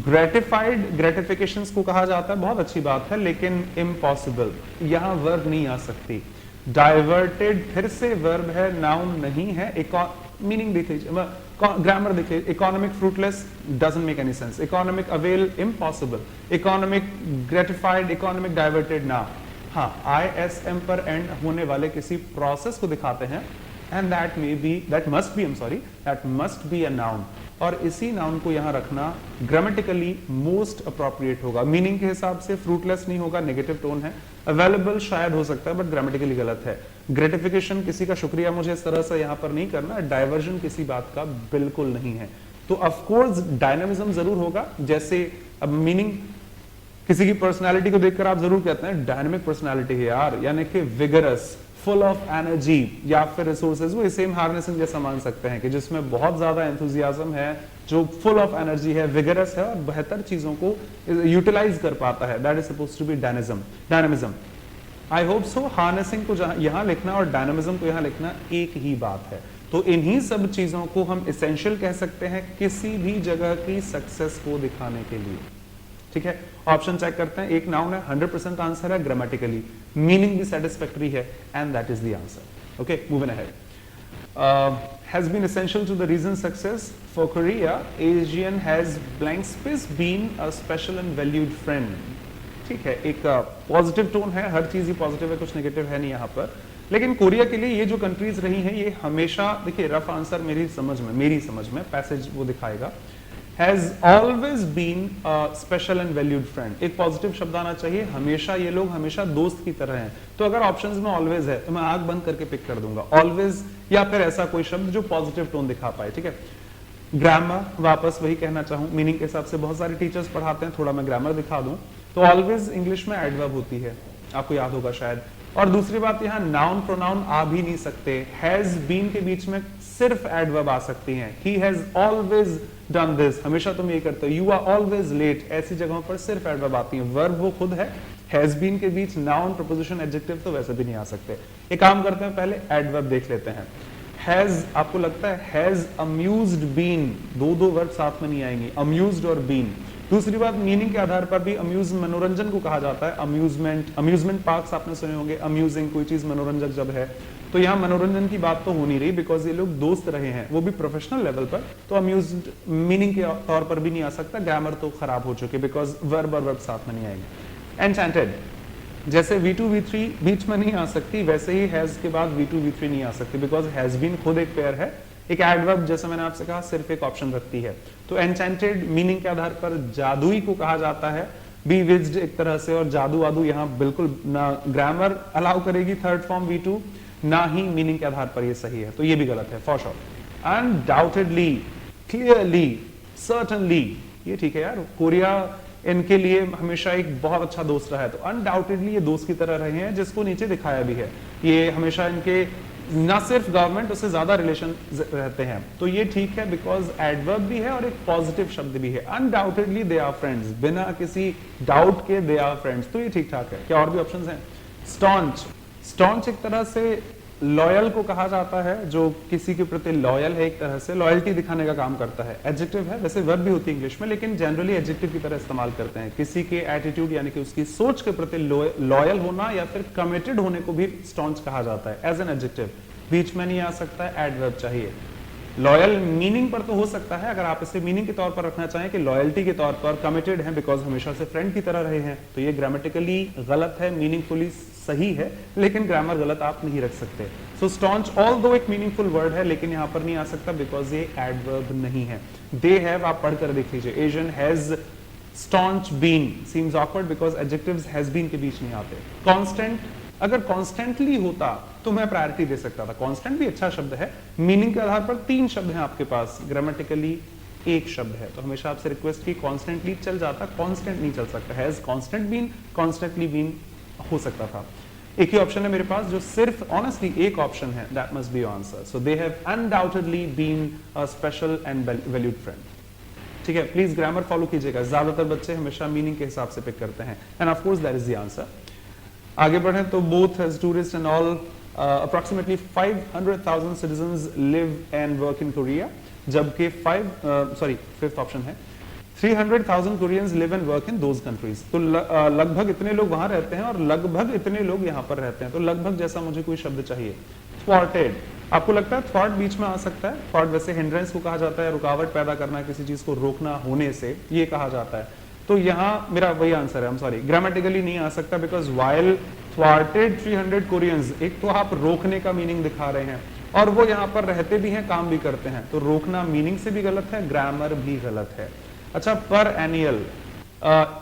ग्रेटिफाइड, ग्रेटिफिकेशंस को कहा जाता है, बहुत अच्छी बात है, लेकिन इम्पॉसिबल, यहां वर्ब नहीं आ सकती। डाइवर्टेड फिर से वर्ब है, नाउन नहीं है। मीनिंग देख लीजिए, ग्रामर देख लीजिए, economic fruitless doesn't make any sense, economic avail impossible, economic gratified, economic diverted ना। हाँ, ISM पर एंड होने वाले किसी प्रोसेस को दिखाते हैं, and that must be a noun, और इसी नाउन को यहां रखना ग्रामेटिकली मोस्ट अप्रोप्रिएट होगा। मीनिंग के हिसाब से फ्रूटलेस नहीं होगा, नेगेटिव टोन है। अवेलेबल शायद हो सकता है, बट ग्रामेटिकली गलत है। ग्रेटिफिकेशन, किसी का शुक्रिया मुझे इस तरह से यहां पर नहीं करना। डाइवर्जन किसी बात का बिल्कुल नहीं है। तो ऑफकोर्स डायनामिज्म जरूर होगा, जैसे अब मीनिंग किसी की पर्सनालिटी को देखकर आप जरूर कहते हैं डायनामिक पर्सनालिटी है यार, यानी कि विगरस, फुल ऑफ एनर्जी, या फिर रिसोर्सेज, वो सेम हार्नेसिंग जैसा मान सकते हैं कि जिसमें बहुत ज्यादा एंथुजियाज्म है, जो फुल ऑफ एनर्जी है, विगरस है और बेहतर चीजों को यूटिलाइज कर पाता है। That is supposed to be dynamism. I hope so. Harnessing को यहां लिखना और डायनामिज्म को यहां लिखना एक ही बात है। तो इन्हीं सब चीजों को हम एसेंशियल कह सकते हैं किसी भी जगह की सक्सेस को दिखाने के लिए। ठीक है, ऑप्शन चेक करते हैं। एक नाउन है, 100% आंसर है, ग्रामेटिकली मीनिंग भी सेटिस्फैक्टरी है, and that is the answer. Okay, moving ahead. has been essential to the recent success for Korea. Asian has blank space been a special and valued friend। ठीक है, एक positive tone है, हर चीज ही positive है, कुछ negative है नहीं यहाँ पर। लेकिन कोरिया के लिए ये जो कंट्रीज रही हैं, ये हमेशा, देखिए रफ आंसर मेरी समझ में पैसेज वो दिखाएगा, has always been a special and valued friend। एक पॉजिटिव शब्द आना चाहिए, हमेशा ये लोग हमेशा दोस्त की तरह हैं। तो अगर ऑप्शंस में ऑलवेज है तो मैं आंख बंद करके पिक कर दूंगा, ऑलवेज या फिर ऐसा कोई शब्द जो पॉजिटिव टोन दिखा पाए। ठीक है, ग्रामर वापस वही कहना चाहूं, मीनिंग के हिसाब से बहुत सारे टीचर्स पढ़ाते हैं, थोड़ा मैं ग्रामर दिखा दूं तो ऑलवेज इंग्लिश में एडवर्ब होती है, आपको याद होगा शायद। और दूसरी बात, यहाँ नाउन प्रोनाउन आ भी नहीं सकते, हैज बीन के बीच में सिर्फ एडवर्ब आ सकती हैं। He has always done this, हमेशा तुम ये करते हो। यू आर ऑलवेज लेट, ऐसी जगहों पर सिर्फ एडवर्ब आती हैं। वर्ब वो खुद है, हैज बीन के बीच नाउन, प्रपोजिशन, एडजेक्टिव तो वैसे भी नहीं आ सकते। एक काम करते हैं, पहले एडवर्ब देख लेते हैं। हैज, आपको लगता है हैज अम्यूज्ड बीन, दो वर्ब साथ में नहीं आएंगी, अम्यूज्ड और बीन। दूसरी बात, मीनिंग के आधार पर भी अम्यूज मनोरंजन को कहा जाता है, अम्यूजमेंट पार्क्स आपने सुने होंगे, अम्यूजिंग कोई चीज मनोरंजक जब है, तो यहाँ मनोरंजन की बात तो हो नहीं रही, बिकॉज ये लोग दोस्त रहे हैं, वो भी प्रोफेशनल लेवल पर, तो अम्यूज्ड मीनिंग के तौर पर भी नहीं आ सकता। ग्रामर तो खराब हो चुके, बिकॉज वर्ब और वर्ब साथ में नहीं आएंगे। एन्चेंटेड, जैसे V2 V3 बीच में नहीं आ सकती, वैसे ही हैज के बाद V2 V3 नहीं आ सकती, बिकॉज हैज बीन खुद एक पेयर है। एक एडवर्ब, जैसे मैंने आपसे कहा, सिर्फ एक ऑप्शन रखती है। तो एन्चेंटेड मीनिंग के आधार पर जादुई को कहा जाता है, बी विज्ड एक तरह से, और जादू वादू यहाँ बिल्कुल ना ग्रामर अलाउ करेगी थर्ड फॉर्म V2, ना ही मीनिंग के आधार पर ये सही है, तो ये भी गलत है for sure. Undoubtedly, clearly, certainly, ये ठीक है यार। कोरिया इनके लिए हमेशा एक बहुत अच्छा दोस्त रहा है, तो अनडाउटेडली ये दोस्त की तरह रहे हैं, जिसको नीचे दिखाया भी है। ये हमेशा इनके ना सिर्फ गवर्नमेंट, उससे ज्यादा रिलेशन रहते हैं, तो ये ठीक है बिकॉज एडवर्ब भी है और एक पॉजिटिव शब्द भी है। अनडाउटेडली दे आर फ्रेंड्स, बिना किसी डाउट के दे आर फ्रेंड्स, तो ये ठीक ठाक है। क्या और भी ऑप्शंस हैं? स्टॉन्च, स्टॉन्च एक तरह से लॉयल को कहा जाता है, जो किसी के प्रति लॉयल है, एक तरह से लॉयल्टी दिखाने का काम करता है। एडजेक्टिव है, वैसे वर्ब भी होती है इंग्लिश में, लेकिन जनरली एडजेक्टिव की तरह इस्तेमाल करते हैं। किसी के एटीट्यूड यानी कि उसकी सोच के प्रति लॉयल होना या फिर कमिटेड होने को भी स्टॉन्च कहा जाता है एज एन एडजेक्टिव। बीच में नहीं आ सकता है, एडवर्ब चाहिए। लॉयल मीनिंग पर तो हो सकता है, अगर आप इसे मीनिंग के तौर पर रखना चाहें कि लॉयल्टी के तौर पर, कमिटेड हैं बिकॉज हमेशा से फ्रेंड की तरह रहे हैं, तो ये ग्रामेटिकली गलत है, मीनिंगफुली सही है, लेकिन ग्रामर गलत आप नहीं रख सकते। सो स्टॉन्च ऑल दो एक मीनिंगफुल वर्ड है, लेकिन यहां पर नहीं आ सकता बिकॉज ये एडवर्ब नहीं है। दे हैव आप पढ़कर देख लीजिए, Asian has staunch been seems awkward because adjectives has been के बीच नहीं आते। कांस्टेंट, अगर कॉन्स्टेंटली होता तो मैं प्रायोरिटी दे सकता था। कांस्टेंट भी अच्छा शब्द है, मीनिंग के आधार पर 3 शब्द हैं आपके पास, ग्रामेटिकली 1 शब्द है, तो हमेशा आपसे रिक्वेस्ट की कांस्टेंटली चल जाता, कांस्टेंट नहीं चल सकता। Has constant been, constantly been हो सकता था। एक ही ऑप्शन है मेरे पास जो सिर्फ ऑनेस्टली एक ऑप्शन है, that must be answer. So they have undoubtedly been a special and valued friend. ठीक है, प्लीज ग्रामर फॉलो कीजिएगा, ज्यादातर बच्चे हमेशा मीनिंग के हिसाब से पिक करते हैं, and of course that is the answer. आगे बढ़े तो both as tourist and all approximately 500,000 citizens live and work in Korea, जबकि फिफ्थ ऑप्शन है 300,000 Koreans live and work in those countries। तो लगभग इतने लोग वहां रहते हैं और लगभग इतने लोग यहाँ पर रहते हैं, तो लगभग जैसा मुझे कोई शब्द चाहिए। थ्वार्टेड, आपको लगता है थ्वार्ट बीच में आ सकता है? थ्वार्ट वैसे हिंड्रेंस को कहा जाता है, रुकावट पैदा करना, किसी चीज को रोकना होने से, ये कहा जाता है। तो यहाँ मेरा वही आंसर है, आई एम सॉरी, ग्रामेटिकली नहीं आ सकता बिकॉज वाइल थ्वार्टेड 300 कोरियंस, एक तो आप रोकने का मीनिंग दिखा रहे हैं और वो यहाँ पर रहते भी हैं, काम भी करते हैं, तो रोकना मीनिंग से भी गलत है, ग्रामर भी गलत है। अच्छा, पर एनियल,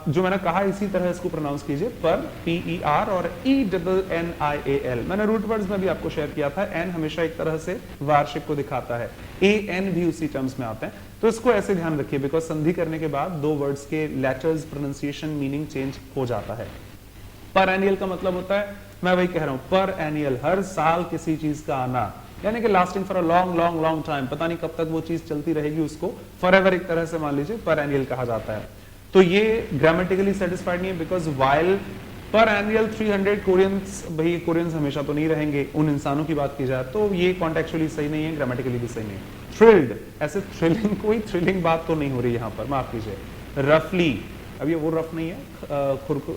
जो मैंने कहा इसी तरह इसको प्रोनाउंस कीजिए, पर PER और ENNIAL। मैंने रूट वर्ड्स में भी आपको शेयर किया था, एन हमेशा एक तरह से वार्षिक को दिखाता है, AN भी उसी टर्म्स में आते हैं, तो इसको ऐसे ध्यान रखिए बिकॉज संधि करने के बाद 2 वर्ड्स के लेटर्स, प्रोनाउंसिएशन, मीनिंग चेंज हो जाता है। पर एनियल का मतलब होता है, मैं वही कह रहा हूं, पर एनियल, हर साल किसी चीज का आना, यानी कि lasting for a long long long time, पता नहीं कब तक वो चीज चलती रहेगी, उसको फॉरएवर एक तरह से मान लीजिए पर एनियल कहा जाता है। तो ये ग्रामेटिकली सेटिस्फाइड नहीं है बिकॉज वाइल पर एनियल 300 कोरियंस, भाई कोरियंस हमेशा तो नहीं रहेंगे, उन इंसानों की बात की जाए तो ये कॉन्टेक्चुअली सही नहीं है, ग्रामेटिकली भी सही नहीं है। थ्रिल्ड, ऐसे थ्रिलिंग, कोई थ्रिलिंग बात तो नहीं हो रही यहाँ पर, माफ कीजिए। रफली, अब ये वो रफ नहीं है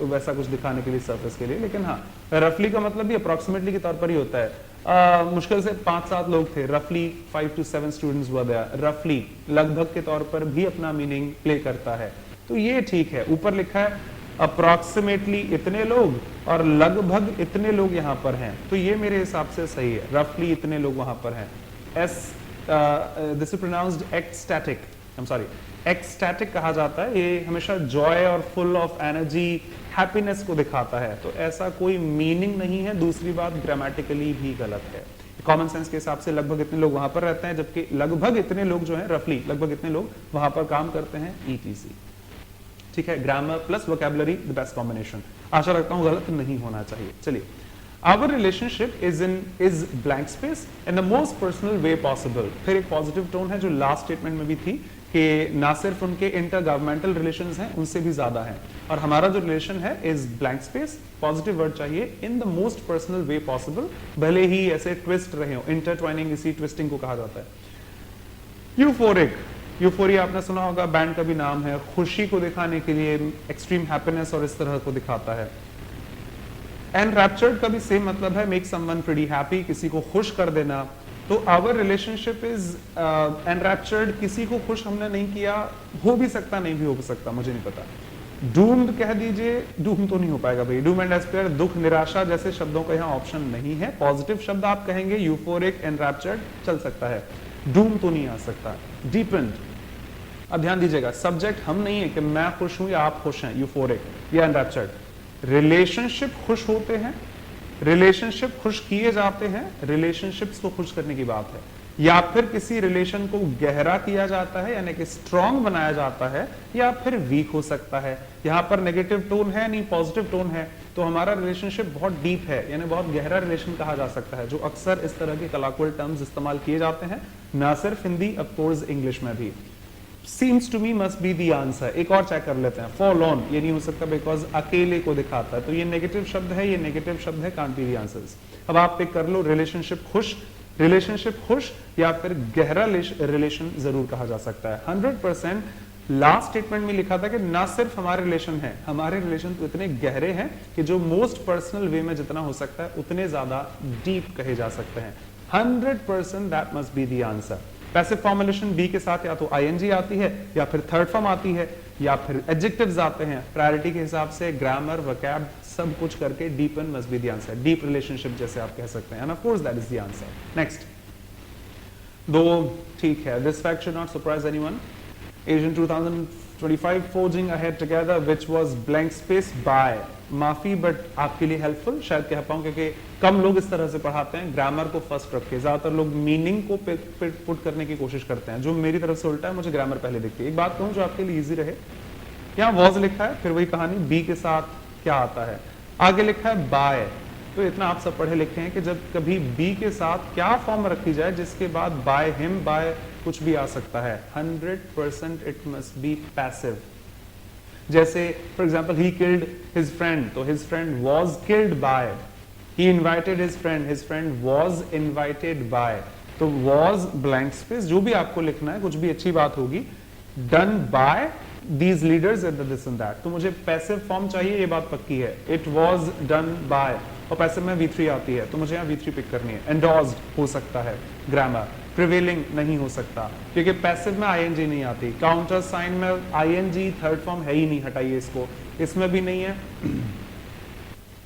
वैसा कुछ दिखाने के लिए, सरफेस के लिए, लेकिन हाँ रफली का मतलब भी अप्रोक्सीमेटली के तौर पर ही होता है। मुश्किल से 5-7 लोग थे, रफली 5 to 7 स्टूडेंट्स वर देयर। रफली लगभग के तौर पर भी अपना मीनिंग प्ले करता है, तो ये ठीक है। ऊपर लिखा है अप्रोक्सीमेटली इतने लोग और लगभग इतने लोग यहाँ पर हैं, तो ये मेरे हिसाब से सही है, रफली इतने लोग वहां पर हैं। This is pronounced ecstatic, I am sorry, ecstatic कहा जाता है, ये हमेशा जॉय और फुल ऑफ एनर्जी, हैप्पीनेस को दिखाता है, तो ऐसा कोई मीनिंग नहीं है। दूसरी बात, ग्रामेटिकली भी गलत है। कॉमन सेंस के हिसाब से लगभग इतने लोग वहां पर रहते हैं, जबकि लगभग इतने लोग जो हैं, रफली लगभग इतने लोग वहां पर काम करते हैं, ETC। ठीक है, grammar plus vocabulary the best combination. आशा रखता हूं गलत नहीं होना चाहिए। चलिए, Our relationship is blank space in the most personal way possible। फिर एक पॉजिटिव टोन है जो लास्ट स्टेटमेंट में भी थी कि ना सिर्फ उनके इंटर गवर्नमेंटल रिलेशंस हैं, उनसे भी ज्यादा हैं, और हमारा जो रिलेशन है is blank space, positive word चाहिए, in the most personal way possible, भले ही ऐसे ट्विस्ट रहे हो, इंटरट्वाइनिंग, इसी ट्विस्टिंग को कहा जाता है। यूफोरिक, यूफोरिया आपने सुना होगा, बैंड का भी नाम है, खुशी को दिखाने के लिए, एक्सट्रीम हैप्पीनेस और इस तरह को दिखाता है। एनरैप्चर्ड का भी सेम मतलब है, मेक समवन प्रीटी हैप्पी, किसी को खुश कर देना। तो आवर रिलेशनशिप इज एनरैप्चर्ड, किसी को खुश हमने नहीं किया, हो भी सकता नहीं भी हो सकता, मुझे नहीं पता। डूम्ड कह दीजिए, डूम तो नहीं हो पाएगा भाई, डूम एंड डेस्पेयर, दुख, निराशा जैसे शब्दों का यहाँ ऑप्शन नहीं है। पॉजिटिव शब्द आप कहेंगे, यूफोरिक, एनरैप्चर्ड चल सकता है, डूम तो नहीं आ सकता। डीपेंड, अब ध्यान दीजिएगा, सब्जेक्ट हम नहीं है कि मैं खुश हूं या आप खुश हैं, यूफोरिक या एनरैप्चर्ड। रिलेशनशिप खुश होते हैं, रिलेशनशिप खुश किए जाते हैं, रिलेशनशिप्स को खुश करने की बात है। या फिर किसी रिलेशन को गहरा किया जाता है यानी कि स्ट्रॉन्ग बनाया जाता है, या फिर वीक हो सकता है। यहां पर नेगेटिव टोन है नहीं, पॉजिटिव टोन है, तो हमारा रिलेशनशिप बहुत डीप है यानी बहुत गहरा रिलेशन कहा जा सकता है, जो अक्सर इस तरह के कलाकुल टर्म्स इस्तेमाल किए जाते हैं, ना सिर्फ हिंदी, ऑफ कोर्स इंग्लिश में भी। Seems to me must be the answer। एक और चेक कर लेते हैं। Forlorn ये नहीं हो सकता बिकॉज अकेले को दिखाता है, तो ये नेगेटिव शब्द है, ये नेगेटिव शब्द है, can't be the answers। अब आप पिक कर लो, रिलेशनशिप खुश या फिर गहरा रिलेशन जरूर कहा जा सकता है। 100% लास्ट स्टेटमेंट में लिखा था कि ना सिर्फ हमारे रिलेशन है, हमारे रिलेशन तो इतने गहरे हैं कि जो मोस्ट पर्सनल वे में जितना हो सकता है उतने ज्यादा डीप कहे जा सकते हैं। 100% that must be the answer. Passive formulation B के साथ या तो आईएनजी आती है या फिर थर्ड फॉर्म आती है या फिर एडजेक्टिव्स आते हैं। प्रायोरिटी के हिसाब से ग्रामर, वोकैब सब कुछ करके deep and must be the answer. Deep relationship जैसे आप कह सकते हैं, and of course that is the answer. Next दो ठीक है, this fact should not surprise anyone. Asian 2025 forging ahead together which was blank space by। माफी but आपके लिए हेल्पफुल शायद कह पाऊं क्योंकि कम लोग इस तरह से पढ़ाते हैं, ग्रामर को फर्स्ट रख के। ज्यादातर लोग मीनिंग को पुट करने की कोशिश करते हैं, जो मेरी तरफ से उल्टा है, मुझे ग्रामर पहले दिखती है। एक बात कहूं जो आपके लिए इजी रहे, यहाँ वॉज लिखा है, फिर वही कहानी बी के साथ क्या आता है, आगे लिखा है बाय। तो इतना आप सब पढ़े लिखे हैं कि जब कभी बी के साथ क्या फॉर्म रखी जाए जिसके बाद बाय हिम, बाय कुछ भी आ सकता है, 100% इट मस्ट बी पैसिव। जैसे for example he killed his friend, तो his friend was killed by. He invited his friend was invited by. तो वॉज ब्लैंक स्पेस, जो भी आपको लिखना है, कुछ भी अच्छी बात होगी, done by these leaders and this and that। तो मुझे पैसिव फॉर्म चाहिए, ये बात पक्की है। it was done by, और पैसिव में V3 आती है, तो मुझे यहाँ V3 पिक करनी है। endorsed हो सकता है ग्रामर, प्रिवेलिंग नहीं हो सकता क्योंकि पैसिव में ing नहीं आती। काउंटर साइन में ing थर्ड फॉर्म है ही नहीं, हटाइए इसको, इसमें भी नहीं है।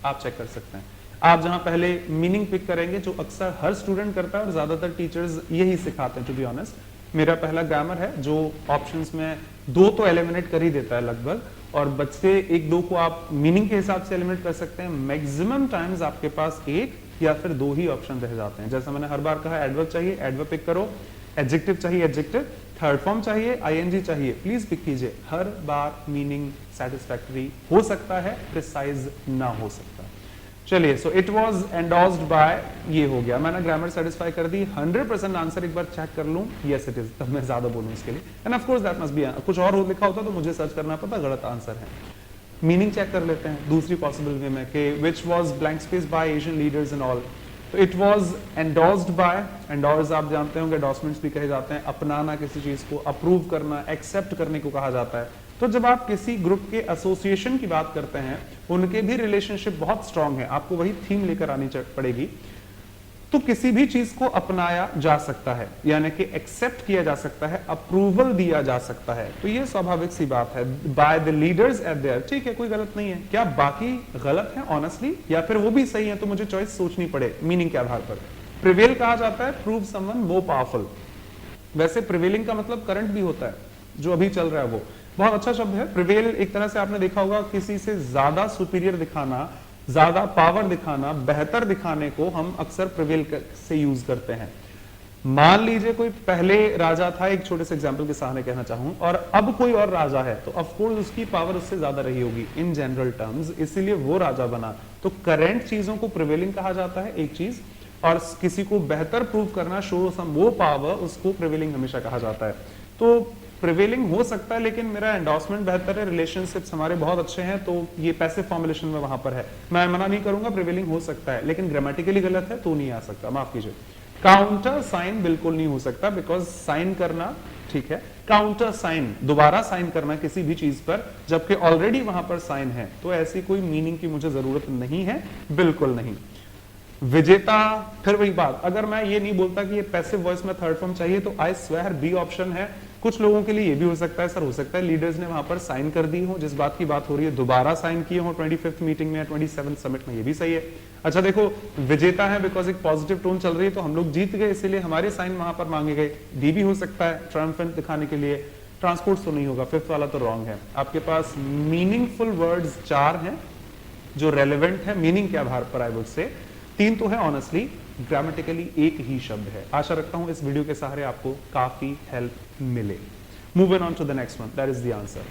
आप चेक कर सकते हैं। आप जहां पहले मीनिंग पिक करेंगे, जो अक्सर हर स्टूडेंट करता है और ज्यादातर टीचर्स यही सिखाते हैं, टू बी ऑनेस्ट। मेरा पहला ग्रामर है जो ऑप्शंस में 2 तो एलिमिनेट कर ही देता है लगभग, और बचते 1-2 को आप मीनिंग के हिसाब से एलिमिनेट कर सकते हैं। मैक्सिमम टाइम्स आपके पास 1 या फिर 2 ही ऑप्शन रह जाते हैं। जैसा मैंने हर बार कहा, एडवर्ब चाहिए एडवर्ब पिक करो, एडजेक्टिव चाहिए एडजेक्टिव, थर्ड फॉर्म चाहिए आईएनजी चाहिए, प्लीज पिक कीजिए। हर बार मीनिंग सेटिस्फैक्टरी हो सकता है, प्रिसाइज ना हो सकता। चलिए, so it was endorsed by, ये हो गया, मैंने ग्रामर सेटिस्फाई कर दी। 100% आंसर एक बार चेक कर लूं, यस इट इज, तब मैं ज्यादा बोलूं इसके लिए। And of course that must B, कुछ और लिखा होता तो मुझे सर्च करना पड़ता, गलत आंसर है। मीनिंग चेक कर लेते हैं दूसरी पॉसिबल वे में कि which was blank space by Asian leaders and all. तो it was endorsed by, endorse आप जानते होंगे एंडोर्समेंट्स भी कहे जाते हैं, अपनाना किसी चीज को, अप्रूव करना, एक्सेप्ट करने को कहा जाता है। तो जब आप किसी ग्रुप के एसोसिएशन की बात करते हैं, उनके भी रिलेशनशिप बहुत स्ट्रांग है, आपको वही थीम लेकर आनी पड़ेगी, तो किसी भी चीज को अपनाया जा सकता है, यानी कि एक्सेप्ट किया जा सकता है, अप्रूवल दिया जा सकता है। तो ये स्वाभाविक सी बात है, by the leaders eight there, ठीक है, कोई गलत नहीं है। क्या बाकी गलत है ऑनेस्टली, या फिर वो भी सही है, तो मुझे चॉइस सोचनी पड़े मीनिंग के आधार पर। प्रिवेल कहा जाता है, प्रूव समवन मोर पावरफुल। वैसे प्रिवेलिंग का मतलब करंट भी होता है, जो अभी चल रहा है वो बहुत अच्छा शब्द है। प्रिवेल एक तरह से आपने देखा होगा, किसी से ज्यादा सुपीरियर दिखाना, ज्यादा पावर दिखाना, बेहतर दिखाने को हम अक्सर प्रिवेल से यूज करते हैं। मान लीजिए कोई पहले राजा था, एक छोटे से एग्जांपल के सामने कहना चाहूं, और अब कोई और राजा है, तो ऑफ कोर्स उसकी पावर उससे ज्यादा रही होगी इन जनरल टर्म्स, इसीलिए वो राजा बना। तो करेंट चीजों को प्रिवेलिंग कहा जाता है एक चीज, और किसी को बेहतर प्रूव करना, शो सम मोर पावर, उसको प्रिवेलिंग हमेशा कहा जाता है। तो प्रिवेलिंग हो सकता है, लेकिन मेरा एंडोर्समेंट बेहतर है, रिलेशनशिप्स हमारे बहुत अच्छे हैं, तो ये पैसिव फॉर्मुलेशन में वहां पर है। मैं मना नहीं करूंगा, प्रिवेलिंग हो सकता है, लेकिन ग्रामेटिकली गलत है तो नहीं आ सकता, माफ कीजिए। काउंटर साइन बिल्कुल नहीं हो सकता, बिकॉज साइन करना ठीक है, काउंटर साइन दोबारा साइन करना किसी भी चीज पर जबकि ऑलरेडी वहां पर साइन है, तो ऐसी कोई मीनिंग की मुझे जरूरत नहीं है, बिल्कुल नहीं। विजेता, फिर वही बात, अगर मैं ये नहीं बोलता कि ये पैसिव वॉइस में थर्ड फॉर्म चाहिए, तो आई स्वेयर बी ऑप्शन है। कुछ लोगों के लिए ये भी हो सकता है, सर हो सकता है लीडर्स ने वहां पर साइन कर दी हो, जिस बात की बात हो रही है, दोबारा साइन किए हो 25th मीटिंग में या 27th समिट में, ये भी सही है। अच्छा देखो, विजेता है बिकॉज एक पॉजिटिव टोन चल रही है, तो हम लोग जीत गए, इसीलिए हमारे साइन वहां पर मांगे गए, डी भी हो सकता है ट्रायम्फेंट दिखाने के लिए। ट्रांसपोर्ट तो नहीं होगा, 5th वाला तो रॉन्ग है। आपके पास मीनिंगफुल वर्ड्स 4 हैं जो रेलेवेंट है मीनिंग के आधार पर, आई वुड से 3 तो है ऑनेस्टली, ग्रामेटिकली एक ही शब्द है। आशा रखता हूं इस वीडियो के सहारे आपको काफी हेल्प मिले। Moving on to the next one, that is the answer.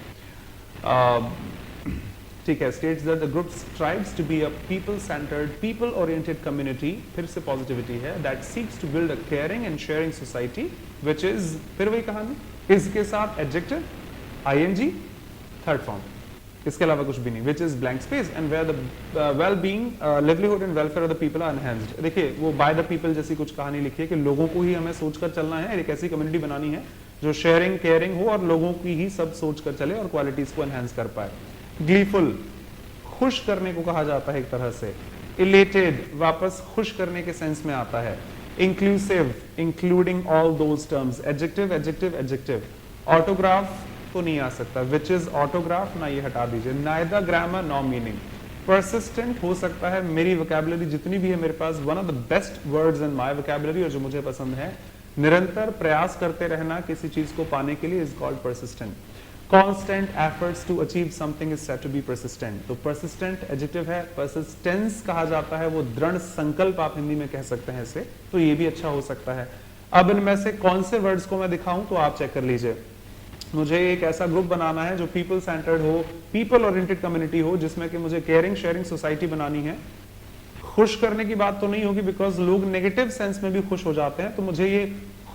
ठीक है, states that the group strives to be a people centred, people oriented community, फिर से पॉजिटिविटी है, that seeks to build a caring and sharing society, which is, फिर वही कहानी, इसके साथ एडजेक्टिव, आईएनजी, थर्ड फॉर्म, इसके अलावा कुछ भी नहीं, which is blank space and where the well-being, livelihood and welfare of the people are enhanced। देखिए वो by the people जैसी कुछ कहानी लिखी है कि लोगों को ही हमें सोचकर चलना है, एक ऐसी कम्युनिटी बनानी है जो शेयरिंग केयरिंग हो और लोगों की ही सब सोच कर चले और क्वालिटीज को एनहांस कर पाए। ग्लीफुल, खुश करने को कहा जाता है एक तरह से। इलेटेड, वापस खुश करने के सेंस में आता है। Inclusive, including all those terms, adjective adjective adjective. Autograph तो नहीं आ सकता, विच इज ऑटोग्राफ, ना ये हटा दीजिए। Neither grammar no meaning. Persistent हो सकता है, मेरी वोकैबुलरी जितनी भी है मेरे पास, one of the best words in my vocabulary और जो मुझे पसंद है, निरंतर प्रयास करते रहना किसी चीज को पाने के लिए is called persistent. Constant efforts to achieve something is said to be persistent. तो परसिस्टेंट एडजेक्टिव है, परसिस्टेंस कहा जाता है, वो दृढ़ संकल्प आप हिंदी में कह सकते हैं इसे, तो ये भी अच्छा हो सकता है। अब इनमें से कौन से वर्ड्स को मैं दिखाऊं तो आप चेक कर लीजिए। मुझे एक ऐसा ग्रुप बनाना है जो पीपल सेंटर्ड हो, पीपल ओरिएंटेड कम्युनिटी हो, जिसमें कि मुझे केयरिंग शेयरिंग सोसाइटी बनानी है। खुश करने की बात तो नहीं होगी बिकॉज लोग नेगेटिव सेंस में भी खुश हो जाते हैं, तो मुझे ये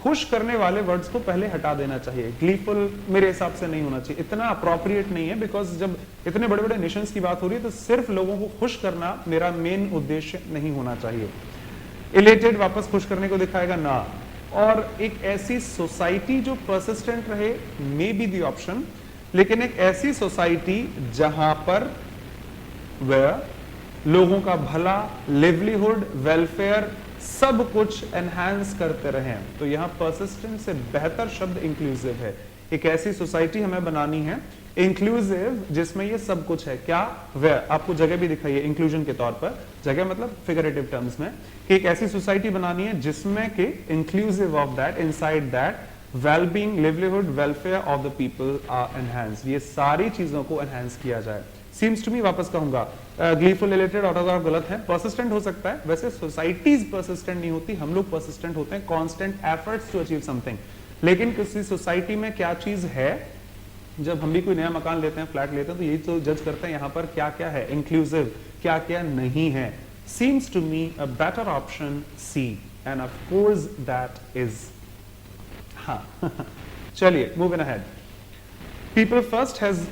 खुश करने वाले वर्ड्स को पहले हटा देना चाहिए। ग्लीफुल मेरे हिसाब से नहीं होना चाहिए, इतना अप्रोप्रिएट नहीं है, बिकॉज जब इतने बड़े बड़े नेशंस की बात हो रही है तो सिर्फ लोगों को खुश करना मेरा मेन उद्देश्य नहीं होना चाहिए। इलेटेड वापस खुश करने को दिखाएगा ना। और एक ऐसी सोसाइटी जो परसिस्टेंट रहे, मे बी दी ऑप्शन, लेकिन एक ऐसी सोसाइटी जहां पर वह लोगों का भला, लिवलीहुड, वेलफेयर सब कुछ एनहांस करते रहें, तो यहां परसिस्टेंट से बेहतर शब्द इंक्लूसिव है। एक ऐसी सोसाइटी हमें बनानी है इंक्लूसिव जिसमें ये सब कुछ है। क्या? वह आपको जगह भी दिखाई है इंक्लूजन के तौर पर, जगह मतलब फिगरेटिव टर्म्स में, कि एक ऐसी सोसाइटी बनानी है जिसमें कि inclusive of that, inside that, wellbeing, livelihood, welfare of the people are enhanced, ये सारी चीजों को एनहांस किया जाए। सीम्स टू मी, वापस कहूंगा, ग्लीफुल, रिलेटेड, ऑटोग्राफ गलत है, परसिस्टेंट हो सकता है। वैसे सोसाइटीज परसिस्टेंट नहीं होती, हम लोग परसिस्टेंट होते हैं, constant efforts to achieve something. लेकिन किसी सोसाइटी में क्या चीज है, जब हम भी कोई नया मकान लेते हैं, फ्लैट लेते हैं, तो यही तो जज करते हैं यहाँ पर क्या क्या है इंक्लूसिव, क्या क्या नहीं है। Seems to me a better option C, and of course that is. हाँ चलिए moving ahead. People first has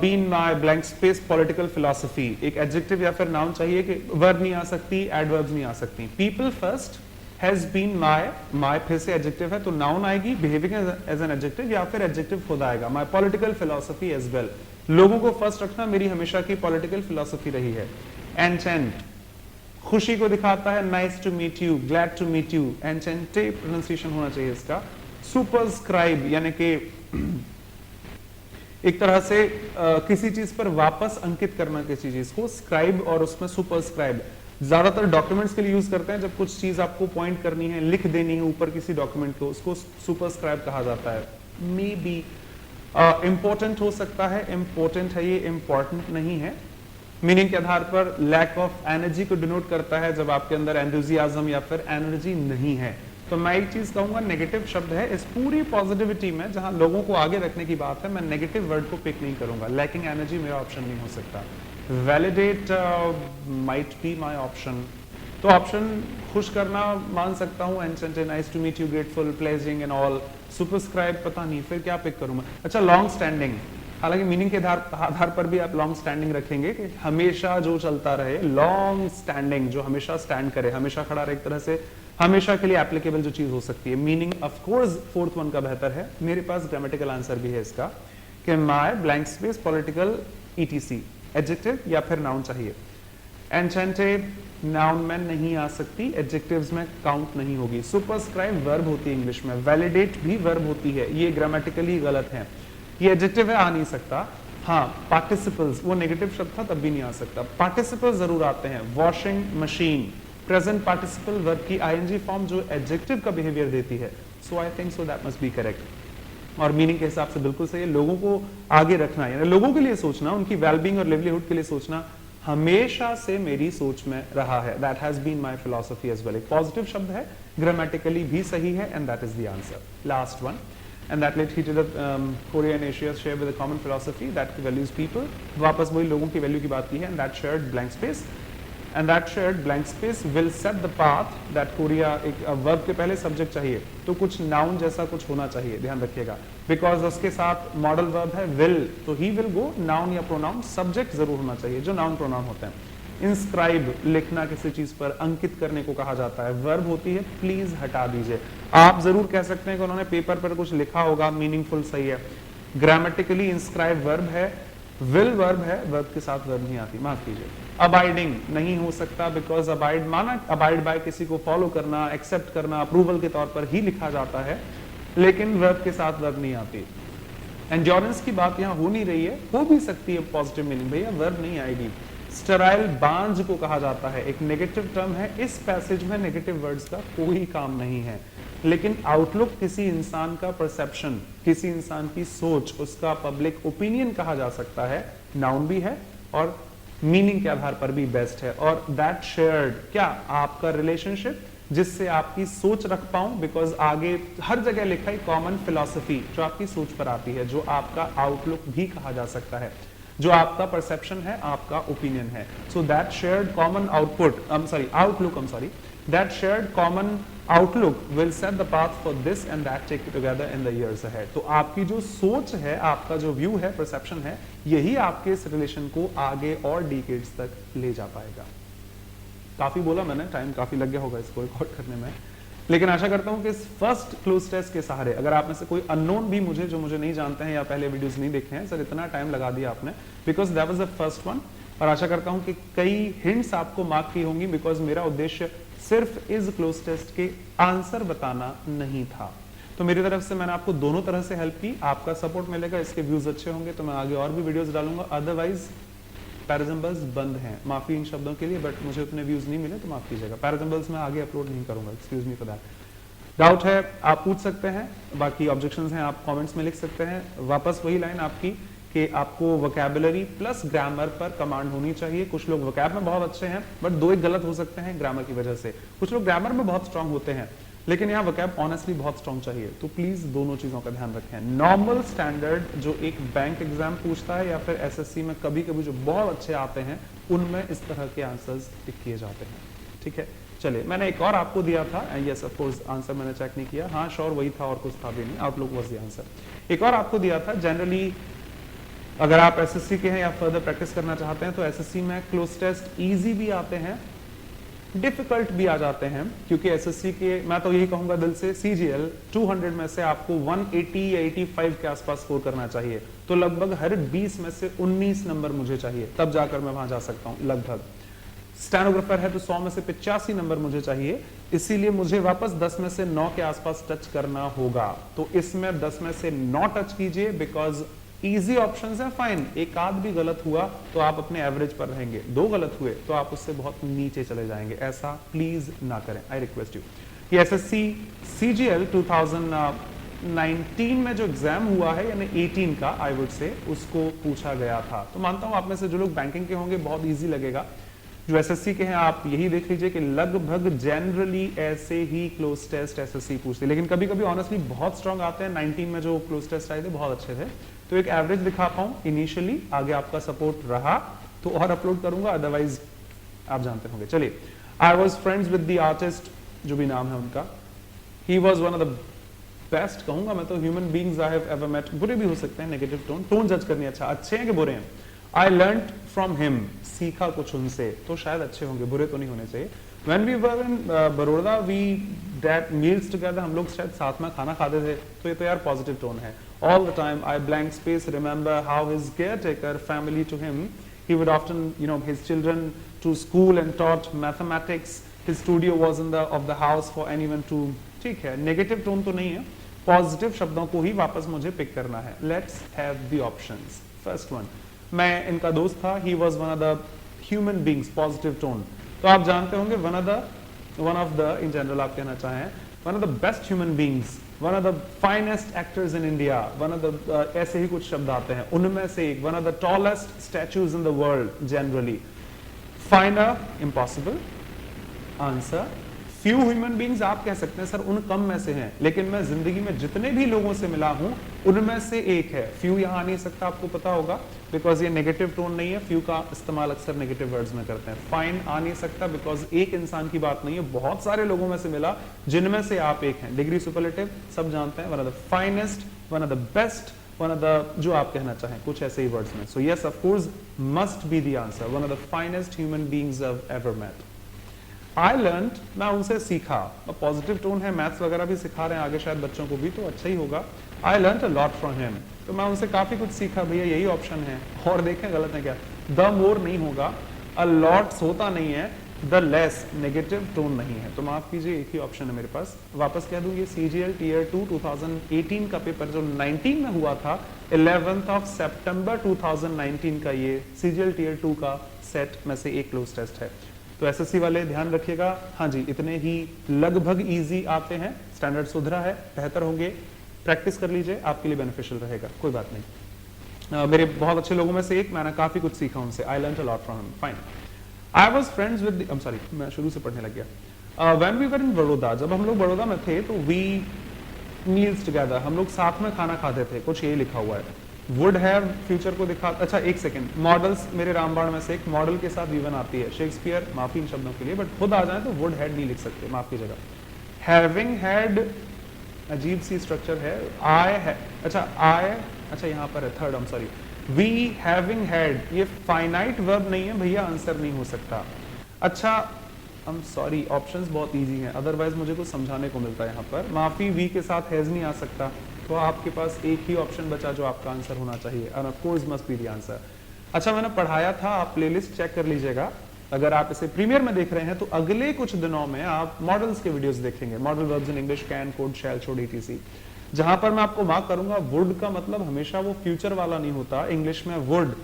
been my blank space political philosophy. एक एडजेक्टिव या फिर नाउन चाहिए, कि वर्ब नहीं आ सकती, एडवर्ब्स नहीं आ सकती। People first has been my फिर से एडजेक्टिव है तो नाउन आएगी, बिहेविंग एज एन एडजेक्टिव, या फिर एडजेक्टिव खुद आएगा। My political philosophy as well, लोगों को फर्स्ट रखना मेरी हमेशा की पॉलिटिकल फिलॉसफी रही है। एंचेंट, खुशी को दिखाता है, nice to meet you, glad to meet you, enchante pronunciation होना चाहिए इसका। सुपरस्क्राइब यानी कि एक तरह से किसी चीज पर वापस अंकित करना किसी चीज को, स्क्राइब और उसमें सुपरस्क्राइब ज्यादातर डॉक्यूमेंट्स के लिए यूज करते हैं, जब कुछ चीज आपको पॉइंट करनी है, लिख देनी है ऊपर किसी डॉक्यूमेंट को, उसको सुपरस्क्राइब कहा जाता है। मे बी इंपॉर्टेंट हो सकता है, इंपॉर्टेंट है ये, इंपॉर्टेंट नहीं है। मीनिंग के आधार पर लैक ऑफ एनर्जी को डिनोट करता है, जब आपके अंदर एंथुसियाज्म या फिर एनर्जी नहीं है। तो मैं एक चीज कहूंगा, नेगेटिव शब्द है इस पूरी पॉजिटिविटी में, जहां लोगों को आगे रखने की बात है, मैं नेगेटिव वर्ड को पिक नहीं करूंगा। लैकिंग एनर्जी मेरा ऑप्शन नहीं हो सकता। Validate might be my option, तो ऑप्शन खुश करना मान सकता हूं, and nice to meet you, grateful, pleasing and all. Superscribe पता नहीं, फिर क्या पिक करूं मैं? अच्छा, लॉन्ग स्टैंडिंग, हालांकि मीनिंग के आधार पर भी आप लॉन्ग स्टैंडिंग रखेंगे कि हमेशा जो चलता रहे, लॉन्ग स्टैंडिंग, जो हमेशा स्टैंड करे, हमेशा खड़ा रहे, एक तरह से हमेशा के लिए एप्लीकेबल जो चीज हो सकती है। Meaning of course fourth one का बेहतर है। मेरे पास ग्रामेटिकल आंसर भी है इसका, कि my blank space political etc, adjective या फिर नाउन चाहिए। एन्चेंटेड नाउन में नहीं आ सकती, एडजेक्टिव्स में काउंट नहीं होगी। सुपरस्क्राइब वर्ब होती है इंग्लिश में, वैलिडेट भी वर्ब होती है, ये ग्रामेटिकली गलत है, ये एडजेक्टिव है, आ नहीं सकता। हाँ, पार्टिसिपल्स, वो नेगेटिव शब्द था तब भी नहीं आ सकता। पार्टिसिपल्स जरूर आते हैं, washing machine, present participle verb की आईएनजी फॉर्म जो एडजेक्टिव का बिहेवियर देती है। So I think so that must be correct. और मीनिंग के हिसाब से बिल्कुल सही है, लोगों को आगे रखना, यानी लोगों के लिए सोचना, उनकी वेलबींग और लिवलीहुड के लिए सोचना हमेशा से मेरी सोच में रहा है, that has been my philosophy as well. एक पॉजिटिव शब्द है, ग्रामेटिकली भी सही है, and that is the answer. Last one, and that led he to the Korea and Asia share with a common philosophy that values people। वापस वही लोगों की वैल्यू की बात की है, and that shared blank space, and that shared blank space will set the path that Korea। एक verb के पहले सब्जेक्ट चाहिए, तो कुछ नाउन जैसा कुछ होना चाहिए, ध्यान रखिएगा, बिकॉज उसके साथ मॉडल वर्ब है will, तो he will go, नाउन या प्रोनाउन, सब्जेक्ट जरूर होना चाहिए जो नाउन प्रोनाउन होते हैं। इंस्क्राइब, लिखना किसी चीज पर, अंकित करने को कहा जाता है, वर्ब होती है प्लीज हटा दीजिए। आप जरूर कह सकते हैं कि उन्होंने पेपर पर कुछ लिखा होगा, मीनिंगफुल सही है, ग्रामेटिकली इंस्क्राइब वर्ब है, विल वर्ब है, वर्ब के साथ वर्ब नहीं आती, माफ कीजिए। अबाइडिंग नहीं हो सकता, बिकॉज अबाइड माना अबाइड बाय किसी को फॉलो करना, एक्सेप्ट करना, अप्रूवल के तौर पर ही लिखा जाता है, लेकिन वर्ब के साथ वर्ब नहीं आती। एंड्योरेंस की बात यहाँ हो नहीं रही है, हो भी सकती है पॉजिटिव मीनिंग, भैया वर्ब नहीं आएगी। स्टेराइल बांझ को कहा जाता है, एक नेगेटिव टर्म है, इस पैसेज में नेगेटिव वर्ड्स का कोई काम नहीं है, लेकिन आउटलुक किसी इंसान का परसेप्शन, किसी इंसान की सोच, उसका पब्लिक ओपिनियन कहा जा सकता है, नाउन भी है और मीनिंग के आधार पर भी बेस्ट है। और दैट शेयर्ड, क्या आपका रिलेशनशिप जिससे आपकी सोच रख पाऊं, बिकॉज आगे हर जगह लिखा है कॉमन फिलॉसफी जो आपकी सोच पर आती है, जो आपका आउटलुक भी कहा जा सकता है, जो आपका परसेप्शन है, आपका ओपिनियन है। So that shared common outlook that shared common outlook will set the path for this and that take it together in the years ahead. तो आपकी जो सोच है, आपका जो व्यू है, परसेप्शन है, यही आपके इस रिलेशन को आगे और डिकेड्स तक ले जा पाएगा। काफी बोला मैंने, टाइम काफी लग गया होगा इसको रिकॉर्ड करने में, लेकिन आशा करता हूं कि इस फर्स्ट क्लोज टेस्ट के सहारे, अगर आप में से कोई अननोन भी मुझे जो मुझे नहीं जानते हैं या पहले वीडियोस नहीं देखे हैं, सर इतना टाइम लगा दिया आपने, because that was the first one, और आशा करता हूं कि कई हिंट्स आपको मार्क की होंगी, बिकॉज मेरा उद्देश्य सिर्फ इस क्लोज टेस्ट के आंसर बताना नहीं था। तो मेरी तरफ से मैंने आपको दोनों तरह से हेल्प की, आपका सपोर्ट मिलेगा, इसके व्यूज अच्छे होंगे तो मैं आगे और भी वीडियोस डालूंगा, अदरवाइज पैराजम्बल्स बंद हैं, माफी इन शब्दों के लिए, बट मुझे उतने व्यूज नहीं मिले तो माफ कीजिएगा, पैराजम्बल्स मैं आगे अपलोड नहीं करूंगा, excuse me for that. Doubt है आप पूछ सकते हैं, बाकी ऑब्जेक्शंस हैं आप कमेंट्स में लिख सकते हैं। वापस वही लाइन आपकी कि आपको वोकैबुलरी प्लस ग्रामर पर कमांड होनी चाहिए। कुछ लोग वोकैब में बहुत अच्छे हैं, बट दो एक गलत हो सकते हैं ग्रामर की वजह से, कुछ लोग ग्रामर में बहुत स्ट्रांग होते हैं, लेकिन यहाँ वोकैब ऑनेस्टली बहुत स्ट्रांग चाहिए, तो प्लीज दोनों चीजों का ध्यान रखें। नॉर्मल स्टैंडर्ड जो एक बैंक एग्जाम पूछता है या फिर एसएससी में कभी कभी जो बहुत अच्छे आते हैं, उनमें इस तरह के आंसर्स टिक किए जाते हैं, ठीक है। चलिए, मैंने एक और आपको दिया था, यस ऑफ कोर्स आंसर मैंने चेक नहीं किया, हाँ श्योर वही था और कुछ था भी नहीं, आउटलुक वाज द आंसर। एक और आपको दिया था, जनरली अगर आप एसएससी के हैं या फर्दर प्रैक्टिस करना चाहते हैं तो एसएससी में क्लोज टेस्ट इजी भी आते हैं, डिफिकल्ट भी आ जाते हैं, क्योंकि एसएससी के मैं तो यही कहूंगा दिल से, सीजीएल 200 में से आपको 180 या 85 के आसपास स्कोर करना चाहिए, तो लगभग हर 20 में से 19 नंबर मुझे चाहिए, तब जाकर मैं वहां जा सकता हूं लगभग। स्टेनोग्राफर है तो 100 में से 85 नंबर मुझे चाहिए, इसीलिए मुझे वापस 10 में से 9 के आसपास टच करना होगा। तो इसमें 10 में से 9 टच कीजिए, बिकॉज इजी ऑप्शंस है, फाइन, एक आध भी गलत हुआ तो आप अपने एवरेज पर रहेंगे, 2 गलत हुए तो आप उससे बहुत नीचे चले जाएंगे, ऐसा प्लीज ना करें, आई रिक्वेस्ट यू। ये एसएससी सीजीएल 2019 में जो एग्जाम हुआ है, यानी 18 का आई वुड से, उसको पूछा गया था। तो मानता हूं आप में से जो लोग बैंकिंग के होंगे बहुत इजी लगेगा, जो एसएससी के हैं आप यही देख लीजिए कि लगभग जनरली ऐसे ही क्लोज टेस्ट एसएससी पूछते हैं, लेकिन कभी कभी ऑनेस्टली बहुत स्ट्रांग आते हैं। 19 में जो क्लोज टेस्ट आए थे बहुत अच्छे थे, तो एक एवरेज दिखा पाऊं इनिशियली, आगे आपका सपोर्ट रहा तो और अपलोड करूंगा, अदरवाइज आप जानते होंगे। चलिए, I was friends with the artist, जो भी नाम है उनका, he was one of the best, कहूंगा मैं तो, human beings I have ever met. बुरे भी हो सकते हैं, नेगेटिव टोन जज करनी, अच्छा अच्छे हैं कि बुरे हैं। आई लर्नड फ्रॉम हिम, सीखा कुछ उनसे, तो शायद अच्छे होंगे, बुरे तो नहीं होने चाहिए। When we were in Baroda, we had meals together, हम लोग शायद साथ में खाना खाते थे, तो ये तो यार पॉजिटिव टोन है। All the time, I blank space remember how his caretaker family to him, he would often, his children to school and taught mathematics. His studio was in of the house for anyone to, ठीक है, negative tone तो नहीं है, positive शब्दों को ही वापस मुझे pick करना है। Let's have the options. First one, मैं इनका दोस्त था, he was one of the human beings, positive tone, तो आप जानते होंगे one of the in general आप कहना चाहें, one of the best human beings, one of the finest actors in India, one of the ऐसे ही कुछ शब्द आते हैं, उनमें से एक, one of the tallest statues in the world generally, find a impossible answer. Few human beings आप कह सकते हैं सर उन कम में से हैं, लेकिन मैं जिंदगी में जितने भी लोगों से मिला हूं उनमें से एक है। फ्यू यहां आ नहीं सकता, आपको पता होगा, बिकॉज ये नेगेटिव टोन नहीं है। फ्यू का इस्तेमाल अक्सर नेगेटिव वर्ड्स में करते हैं। फाइन आ नहीं सकता बिकॉज एक इंसान की बात नहीं है, बहुत सारे लोगों में से मिला जिनमें से आप एक हैं। डिग्री सुपरलेटिव सब जानते हैं, one of the finest, one of the best, one of the, जो आप कहना चाहें कुछ ऐसे ही वर्ड्स में। So yes of course must be the answer, one of the finest human beings I have ever met. I learned, मैं उनसे सीखा। पॉजिटिव टोन है, मैथ्स वगैरह भी सिखा रहे हैं आगे शायद बच्चों को भी, तो अच्छा ही होगा। I learned a lot from him, तो मैं उनसे काफी कुछ सीखा। भैया यही ऑप्शन है, और देखें गलत है क्या, द मोर नहीं होगा, a lot होता नहीं है, द लेस नेगेटिव टोन नहीं है, तो माफ कीजिए एक ही ऑप्शन है मेरे पास। वापस कह दूं, ये CGL Tier 2 2018 का पेपर जो 19 में हुआ था, 11th of September 2019 का ये CGL Tier 2 का सेट में से एक क्लोज टेस्ट है। तो SSC वाले ध्यान रखिएगा, हाँ जी इतने ही लगभग इजी आते हैं, स्टैंडर्ड सुधरा है, बेहतर होंगे, प्रैक्टिस कर लीजिए, आपके लिए बेनिफिशियल रहेगा, कोई बात नहीं। मेरे बहुत अच्छे लोगों में से एक, मैंने काफी कुछ सीखा उनसे। I learn a lot from him. Fine. I was friends with, I am sorry मैं शुरू से पढ़ने लग गया। व्हेन वी वर इन बड़ौदा, जब हम लोग बड़ौदा में थे तो वी मील्स टुगेदर, हम लोग साथ में खाना खाते थे, कुछ ये लिखा हुआ है। वुड हैव फ्यूचर को दिखा, अच्छा एक सेकंड, मॉडल्स मेरे रामबाण में से एक मॉडल के साथ वीवन आती है, शेक्सपियर, माफी इन शब्दों के लिए, बट खुद आ जाए तो वुड हैड नहीं लिख सकते, माफ कीजिएगा। हैविंग हैड अजीब सी स्ट्रक्चर है, अच्छा यहाँ पर है third, I am sorry, we having had, ये फाइनाइट वर्ब नहीं है भैया, आंसर नहीं हो सकता। अच्छा आई एम सॉरी, ऑप्शंस बहुत इजी हैं, अदरवाइज मुझे कुछ समझाने को मिलता है यहाँ पर, माफी, वी के साथ हैज नहीं आ सकता, तो आपके पास एक ही ऑप्शन बचा जो आपका आंसर होना चाहिए, and of course must be the answer. अच्छा मैंने पढ़ाया था, आप प्लेलिस्ट चेक कर लीजिएगा, अगर आप इसे प्रीमियर में देख रहे हैं तो अगले कुछ दिनों में आप मॉडल्स के वीडियोस देखेंगे, modal verbs in English, can, could, shall, should, etc, जहां पर मैं आपको मार्क करूंगा वुड का मतलब हमेशा वो फ्यूचर वाला नहीं होता। इंग्लिश में वुड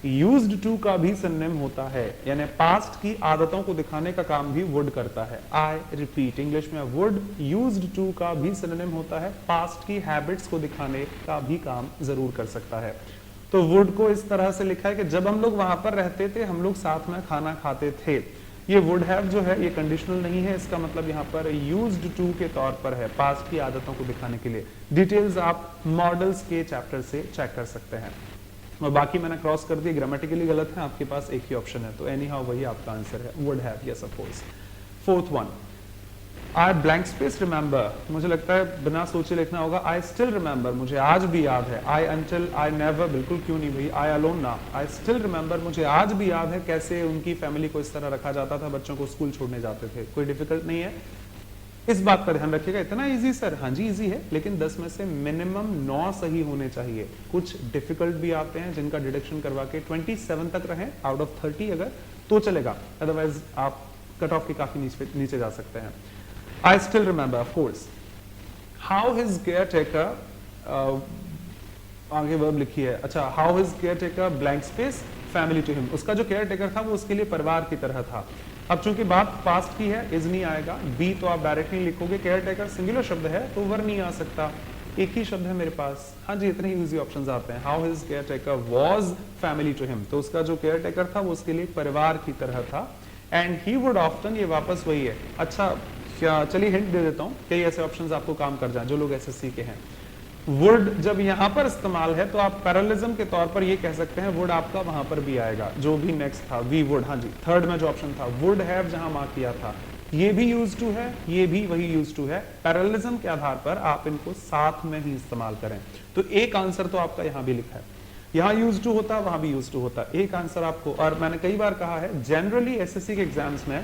यूज्ड टू का भी सिनोनिम होता है, यानी पास्ट की आदतों को दिखाने का काम भी वुड करता है। आई रिपीट, इंग्लिश में वुड यूज्ड टू का भी सिनोनिम होता है, पास्ट की हैबिट्स को दिखाने का भी काम जरूर कर सकता है। तो वुड को इस तरह से लिखा है कि जब हम लोग वहां पर रहते थे, हम लोग साथ में खाना खाते थे। ये वुड हैव जो है ये कंडीशनल नहीं है, इसका मतलब यहाँ पर यूज्ड टू के तौर पर है, पास्ट की आदतों को दिखाने के लिए। डिटेल्स आप मॉडल्स के चैप्टर से चेक कर सकते हैं, और बाकी मैंने क्रॉस कर दिया, ग्रामेटिकली गलत है, आपके पास एक ही ऑप्शन है, तो एनी हाउ वही आपका आंसर है, would have, yes of course. Fourth one, I blank space remember, मुझे लगता है बिना सोचे लिखना होगा, आई स्टिल रिमेंबर, मुझे आज भी याद है। आई अंटिल, आई नेवर, बिल्कुल क्यों नहीं भाई, आई अलोन ना, आई स्टिल रिमेंबर, मुझे आज भी याद है कैसे उनकी फैमिली को इस तरह रखा जाता था, बच्चों को स्कूल छोड़ने जाते थे। कोई डिफिकल्ट नहीं है, इस बात पर ध्यान रखिएगा। इतना इजी सर, हाँ जी इजी है, लेकिन 10 में से मिनिमम 9 सही होने चाहिए। कुछ डिफिकल्ट भी आते हैं जिनका डिडक्शन करवा के 27 तक रहें आउट ऑफ 30 अगर तो चलेगा, अदरवाइज आप कट ऑफ के काफी नीचे जा सकते हैं। I still remember, of course. How his care taker, आगे वर्ब लिखी है, अच्छा, how his care taker blank space family to him, उसका जो केयर टेकर था वो उसके लिए परिवार की तरह था। अब चूंकि बात पास्ट की है, इज नहीं आएगा, बी तो आप डायरेक्टली लिखोगे, केयर टेकर सिंगुलर शब्द है तो वर नहीं आ सकता, एक ही शब्द है मेरे पास। हाँ जी, इतने ही इजी ऑप्शंस आते हैं। How his care taker was family to him, तो उसका जो केयर टेकर था वो उसके लिए परिवार की तरह था। एंड ही वुड ऑफ्टन, ये वापस वही है। अच्छा क्या, चलिए हिंट दे देता हूँ, कई ऐसे ऑप्शंस आपको काम कर जाए जो लोग SSC के हैं। वुड जब यहां पर इस्तेमाल है तो आप पैरेललिज्म के तौर पर ये कह सकते हैं वुड आपका वहां पर भी आएगा, जो भी नेक्स्ट था, वी वुड, हाँ जी थर्ड में जो ऑप्शन था, वुड हैव जहां मार्क किया था, ये भी यूज टू है, ये भी वही यूज टू है। पैरेललिज्म के आधार पर आप इनको साथ में ही इस्तेमाल करें, तो एक आंसर तो आपका यहां भी लिखा है, यहां यूज टू होता, वहां भी यूज टू होता, एक आंसर आपको। और मैंने कई बार कहा है, जनरली SSC के एग्जाम्स में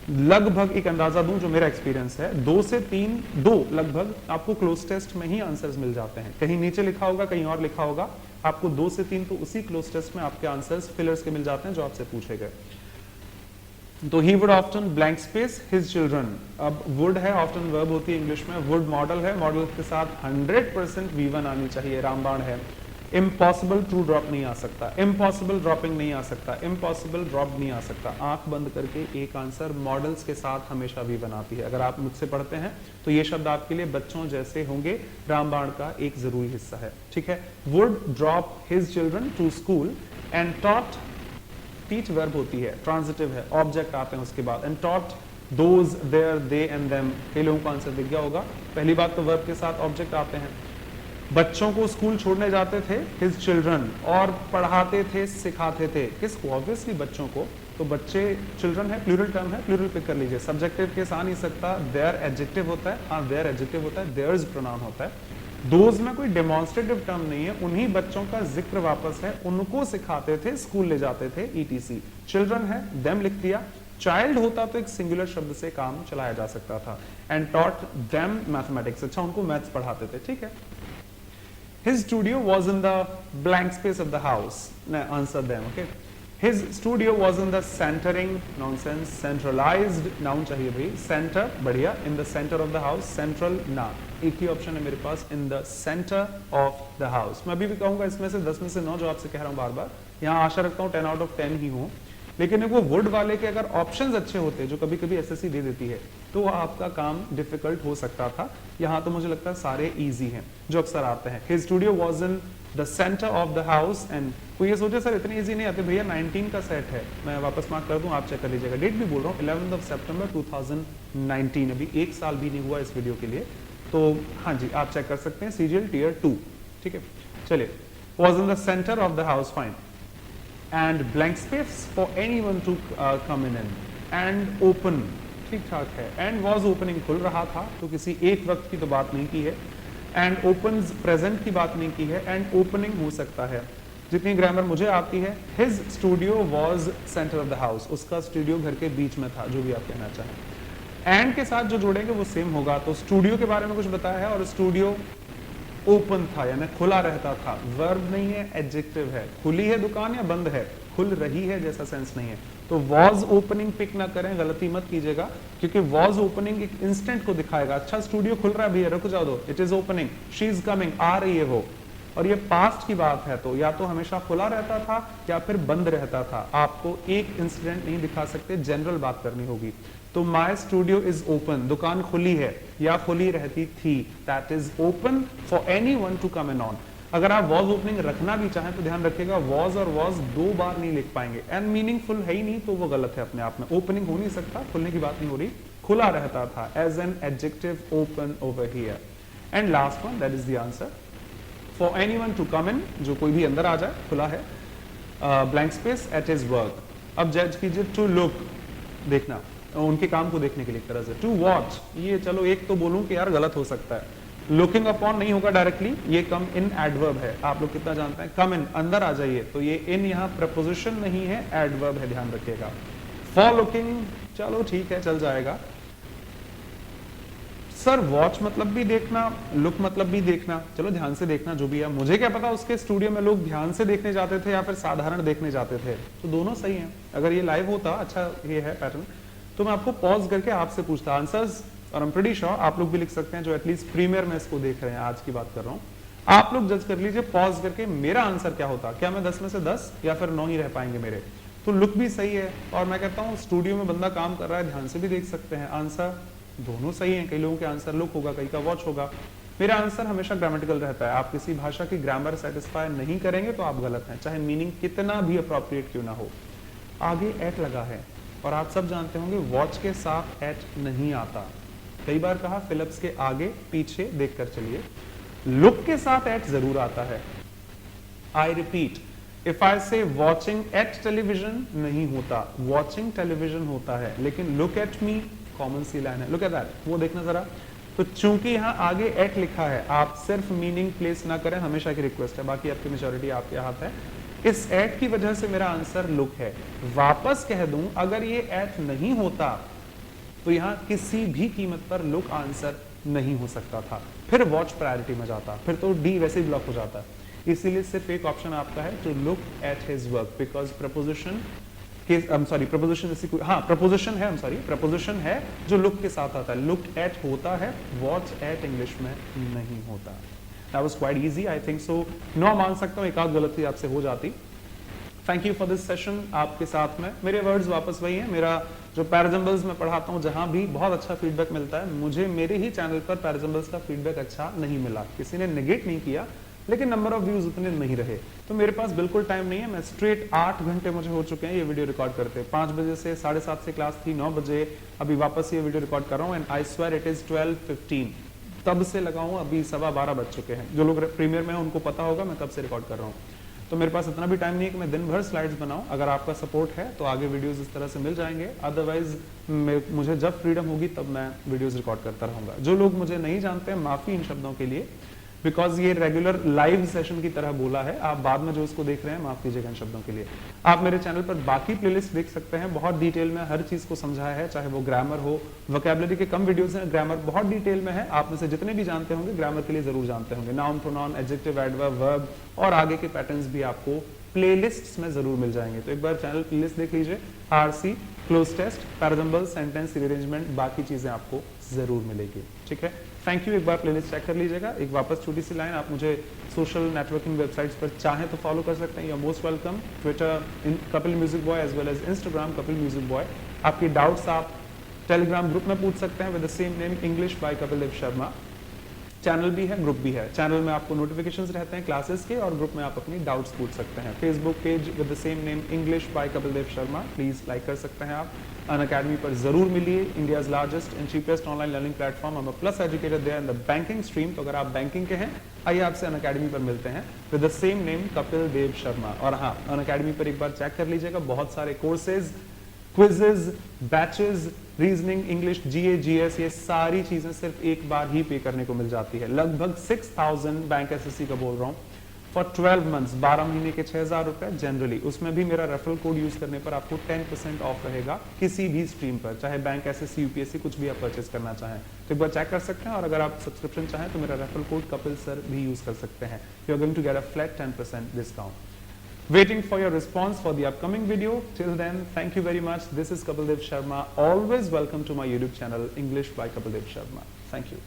लगभग एक अंदाजा दूं जो मेरा एक्सपीरियंस है, 2 से 3 लगभग आपको क्लोज टेस्ट में ही आंसर्स मिल जाते हैं। कहीं नीचे लिखा होगा, कहीं और लिखा होगा, आपको 2 से 3 तो उसी क्लोज टेस्ट में आपके आंसर्स फिलर्स के मिल जाते हैं जो आपसे पूछे गए। तो he would often blank space his children, अब वुड है, ऑफ्टन वर्ब होती है इंग्लिश में, वुड मॉडल है, मॉडल के साथ 100% V1 आनी चाहिए, रामबाण है। इम्पॉसिबल ट्रू ड्रॉप नहीं आ सकता, इम्पॉसिबल ड्रॉपिंग नहीं आ सकता, इम्पॉसिबल ड्रॉप नहीं आ सकता। आंख बंद करके एक आंसर मॉडल्स के साथ हमेशा भी बनाती है। अगर आप मुझसे पढ़ते हैं तो ये शब्द आपके लिए बच्चों जैसे होंगे, रामबाण का एक जरूरी हिस्सा है, ठीक है। Would drop his children to school and taught speech verb होती है, ट्रांजिटिव है, ऑब्जेक्ट आते हैं उसके बाद, and taught those, there, they and them. कई लोगों को आंसर दिख गया होगा। पहली बात तो वर्ब के साथ ऑब्जेक्ट आते हैं। बच्चों को स्कूल छोड़ने जाते थे हिज चिल्ड्रन, और पढ़ाते थे, सिखाते थे, किसको? ऑब्वियसली बच्चों को। तो बच्चे चिल्ड्रन है, प्लूरल टर्म है, प्लूरल पिक कर लीजिए। सब्जेक्टिव केस आ नहीं सकता, देयर एडजेक्टिव होता है, हाँ देयर एडजेक्टिव होता है, देयर्स प्रोनाउन होता है। दोज में कोई डेमोन्स्ट्रेटिव टर्म नहीं है, उन्हीं बच्चों का जिक्र वापस है, उनको सिखाते थे, स्कूल ले जाते थे, ईटीसी। चिल्ड्रन है, देम लिख दिया। चाइल्ड होता तो एक सिंगुलर शब्द से काम चलाया जा सकता था। एंड टॉट देम मैथमेटिक्स, अच्छा उनको मैथ्स पढ़ाते थे, ठीक है। His studio was in the blank space of the house. No, answer them, okay? His studio was in the centering, nonsense, centralized, noun चाहिए भाई, center, बढ़िया, in the center of the house, central, ना, एक ही option है मेरे पास, in the center of the house। मैं अभी भी कहूँगा इसमें से 10 में से 9 जो आपसे कह रहा हूँ बार बार, यहाँ आशा रखता हूँ 10 out of 10 ही हूँ। लेकिन वो वुड वाले के अगर ऑप्शंस अच्छे होते जो कभी कभी एसएससी दे देती है तो आपका काम डिफिकल्ट हो सकता था। यहाँ तो मुझे लगता है सारे इजी हैं जो अक्सर आते हैं। His studio was in the centre of the house and कोई ये सोचे सर इतनी इजी नहीं आते भैया, 19 का सेट है। मैं वापस मार्क कर दूं, आप चेक कर लीजिएगा। डेट भी बोल रहा हूँ 11 सितंबर 2019, अभी 1 साल भी नहीं हुआ इस वीडियो के लिए। तो हाँ जी आप चेक कर सकते हैं, सीरियल टियर 2, ठीक है। चलिए, was in the centre of the house, fine. And blank space for anyone to come in and open, ठीक ठाक है। and was opening खुल रहा था, तो किसी एक वक्त की तो बात नहीं की है। and opens present की बात नहीं की है। and opening हो सकता है, जितनी ग्रामर मुझे आती है। his studio was center of the house, उसका स्टूडियो घर के बीच में था, जो भी आप कहना चाहें। and के साथ जो जोड़ेंगे वो सेम होगा। तो स्टूडियो के बारे में कुछ बताया है और स्टूडियो ओपन था यानी खुला रहता था। वर्ब नहीं है, एडजेक्टिव है। खुली है दुकान या बंद है? खुल रही है जैसा सेंस नहीं है। तो वॉज ओपनिंग पिक ना करें, गलती मत कीजिएगा, क्योंकि वॉज ओपनिंग एक इंस्टेंट को दिखाएगा। अच्छा स्टूडियो खुल रहा है भैया, रुक जाओ दो, it is opening, she is coming, आ रही है वो। और ये पास्ट की बात है तो या तो हमेशा खुला रहता था या फिर बंद रहता था। आपको एक इंसिडेंट नहीं दिखा सकते, जनरल बात करनी होगी। तो माई स्टूडियो इज ओपन, दुकान खुली है या खुली रहती थी, that is open for anyone to come in on. अगर आप वॉज ओपनिंग रखना भी चाहें तो ध्यान रखिएगा वॉज और वॉज 2 बार नहीं लिख पाएंगे, एंड मीनिंगफुल है ही नहीं तो वो गलत है अपने आप में। ओपनिंग हो नहीं सकता, खुलने की बात नहीं हो रही, खुला रहता था, as an adjective open over here. And last one, that is the answer, for anyone to come in, जो कोई भी अंदर आ जाए, खुला है। Blank space at his work. अब जज कीजिए, टू लुक, देखना, उनके काम को देखने के लिए एक तरह से। टू वॉच, ये चलो एक तो बोलूं कि यार गलत हो सकता है, लुकिंग अपॉन नहीं होगा डायरेक्टली, ये कम इन एडवर्ब है। आप लोग कितना जानते हैं, कम इन, अंदर आ जाइए, तो ये इन यहाँ प्रपोजिशन नहीं है, एडवर्ब है, ध्यान रखिएगा। फॉर लुकिंग, चलो ठीक है, चल जाएगा। सर वॉच मतलब भी देखना, लुक मतलब भी देखना, चलो ध्यान से देखना जो भी है। मुझे क्या पता उसके स्टूडियो में लोग ध्यान से देखने जाते थे या फिर साधारण देखने जाते थे, तो दोनों सही हैं। अगर ये लाइव होता, अच्छा ये है पैटर्न, तो मैं आपको पॉज करके आपसे पूछता आंसर्स, और आई एम प्रीटी श्योर आप लोग भी लिख सकते हैं जो एटलीस्ट प्रीमियर में इसको देख रहे हैं, आज की बात कर रहा हूं। आप लोग जज कर लीजिए पॉज करके मेरा आंसर क्या होता, क्या मैं 10 में से 10 या फिर 9 ही रह पाएंगे मेरे। तो लुक भी सही है, और मैं कहता हूँ स्टूडियो में बंदा काम कर रहा है, ध्यान से भी देख सकते हैं। आंसर दोनों सही है, कई लोगों के आंसर लुक होगा, कई का वॉच होगा। मेरा आंसर हमेशा ग्रामेटिकल रहता है। आप किसी भाषा की ग्रामर सेटिस्फाई नहीं करेंगे तो आप गलत हैं, चाहे मीनिंग कितना भी अप्रोप्रिएट क्यों ना हो। आगे एट लगा है, और आप सब जानते होंगे वॉच के साथ एट नहीं आता। कई बार कहा फिलिप्स के आगे पीछे देखकर चलिए। लुक के साथ एट जरूर आता है। आई रिपीट, इफ आई से वॉचिंग एट टेलीविजन नहीं होता, वॉचिंग टेलीविजन होता है, लेकिन look at me common see line है, लुक एट दैट, वो देखना जरा। तो चूंकि यहाँ आगे एट लिखा है, आप सिर्फ मीनिंग प्लेस ना करें, हमेशा की रिक्वेस्ट है, बाकी आपकी मेजॉरिटी आपके हाथ है। इस एट की वजह से मेरा आंसर लुक है। वापस कह दूं, अगर ये एट नहीं होता तो यहां किसी भी कीमत पर लुक आंसर नहीं हो सकता था, फिर वॉच प्रायोरिटी में जाता, फिर तो डी वैसे ही ब्लॉक हो जाता। इसीलिए सिर्फ एक ऑप्शन आपका है, to look at his work, because proposition proposition proposition है, प्रपोजिशन है जो लुक के साथ आता है। लुक एट होता है, वॉच एट इंग्लिश में नहीं होता। That was quite easy, I think so. 9 मान सकता हूँ, एक आध गलती आपसे हो जाती। Thank you for this session. आपके साथ में मेरे वर्ड्स वापस वही हैं। मेरा जो पैराजम्बल्स में पढ़ाता हूँ, जहां भी बहुत अच्छा फीडबैक मिलता है, मुझे मेरे ही चैनल पर पैराजम्बल्स का फीडबैक अच्छा नहीं मिला। किसी ने नेगेट नहीं किया, लेकिन नंबर ऑफ व्यूज उतने नहीं रहे। तो मेरे पास बिल्कुल टाइम नहीं है, मैं स्ट्रेट 8 घंटे मुझे हो चुके हैं ये वीडियो रिकॉर्ड करते। 5 बजे से 7:30 से क्लास थी, 9 बजे अभी वापस ये वीडियो रिकॉर्ड कर रहा हूँ, and I swear it is 12:15 तब से लगा हूँ, अभी 12:15 बज चुके हैं। जो लोग प्रीमियर में हैं उनको पता होगा मैं कब से रिकॉर्ड कर रहा हूँ। तो मेरे पास इतना भी टाइम नहीं है कि मैं दिन भर स्लाइड्स बनाऊं। अगर आपका सपोर्ट है तो आगे वीडियोस इस तरह से मिल जाएंगे, अदरवाइज मुझे जब फ्रीडम होगी तब मैं वीडियोस रिकॉर्ड करता रहूंगा। जो लोग मुझे नहीं जानते हैं, माफी इन शब्दों के लिए, बिकॉज ये रेगुलर लाइव सेशन की तरह बोला है। आप बाद में जो इसको देख रहे हैं माफ कीजिएगा इन शब्दों के लिए। आप मेरे चैनल पर बाकी प्लेलिस्ट देख सकते हैं, बहुत डिटेल में हर चीज को समझाया है, चाहे वो ग्रामर हो, वोकैबुलरी के कम वीडियोस हैं, ग्रामर बहुत डिटेल में है। आप में से जितने भी जानते होंगे ग्रामर के लिए जरूर जानते होंगे, noun, pronoun, adjective, adverb, verb और आगे के पैटर्न्स भी आपको प्लेलिस्ट्स में जरूर मिल जाएंगे। तो एक बार चैनल प्लेलिस्ट देख लीजिए, RC, cloze test, parajumble, sentence rearrangement, बाकी चीजें आपको जरूर मिलेगी। ठीक है, थैंक यू। एक बार प्लेलिस्ट चेक कर लीजिएगा। एक वापस छोटी सी लाइन, आप मुझे सोशल नेटवर्किंग वेबसाइट्स पर चाहे तो फॉलो कर सकते हैं, you are most welcome. Twitter Kapil music boy as well as Instagram Kapil music boy. आपकी डाउट्स आप टेलीग्राम ग्रुप में पूछ सकते हैं with the same name English by Kapil Dev Sharma. Channel भी है, ग्रुप भी है। चैनल में आपको नोटिफिकेशंस रहते हैं क्लासेस के, और ग्रुप में आप अपनी डाउट्स पूछ सकते हैं। Facebook page with the same name English by Kapil Dev Sharma, please like कर सकते हैं आप। अनअकैडमी पर जरूर मिलिए, India's largest and cheapest online learning platform. I am a plus educator there in the banking stream. तो अगर आप बैंकिंग के हैं, आइए आपसे अनअकैडमी पर मिलते हैं with the same name Kapil Dev Sharma. और हाँ, अनअकैडमी पर एक बार चेक कर लीजिएगा, बहुत सारे courses, quizzes, batches, reasoning, English, GA, GS, ये सारी चीजें सिर्फ एक बार ही पे करने को मिल जाती है। लगभग 6000 बैंक एसएससी का बोल रहा हूँ फॉर 12 मंथ्स, 12 महीने के 6000 रुपए जनरली। उसमें भी मेरा रेफरल कोड यूज करने पर आपको 10% ऑफ रहेगा किसी भी स्ट्रीम पर, चाहे बैंक, एसएससी, यूपीएससी, कुछ भी आप परचेस करना चाहें तो एक बार चेक कर सकते हैं। और अगर आप सब्सक्रिप्शन चाहें तो मेरा रेफरल कोड कपिल सर भी यूज कर सकते हैं। You are going to get a flat 10% discount. Waiting for your response for the upcoming video. Till then, thank you very much. This is Kapil Dev Sharma. Always welcome to my YouTube channel, English by Kapil Dev Sharma. Thank you.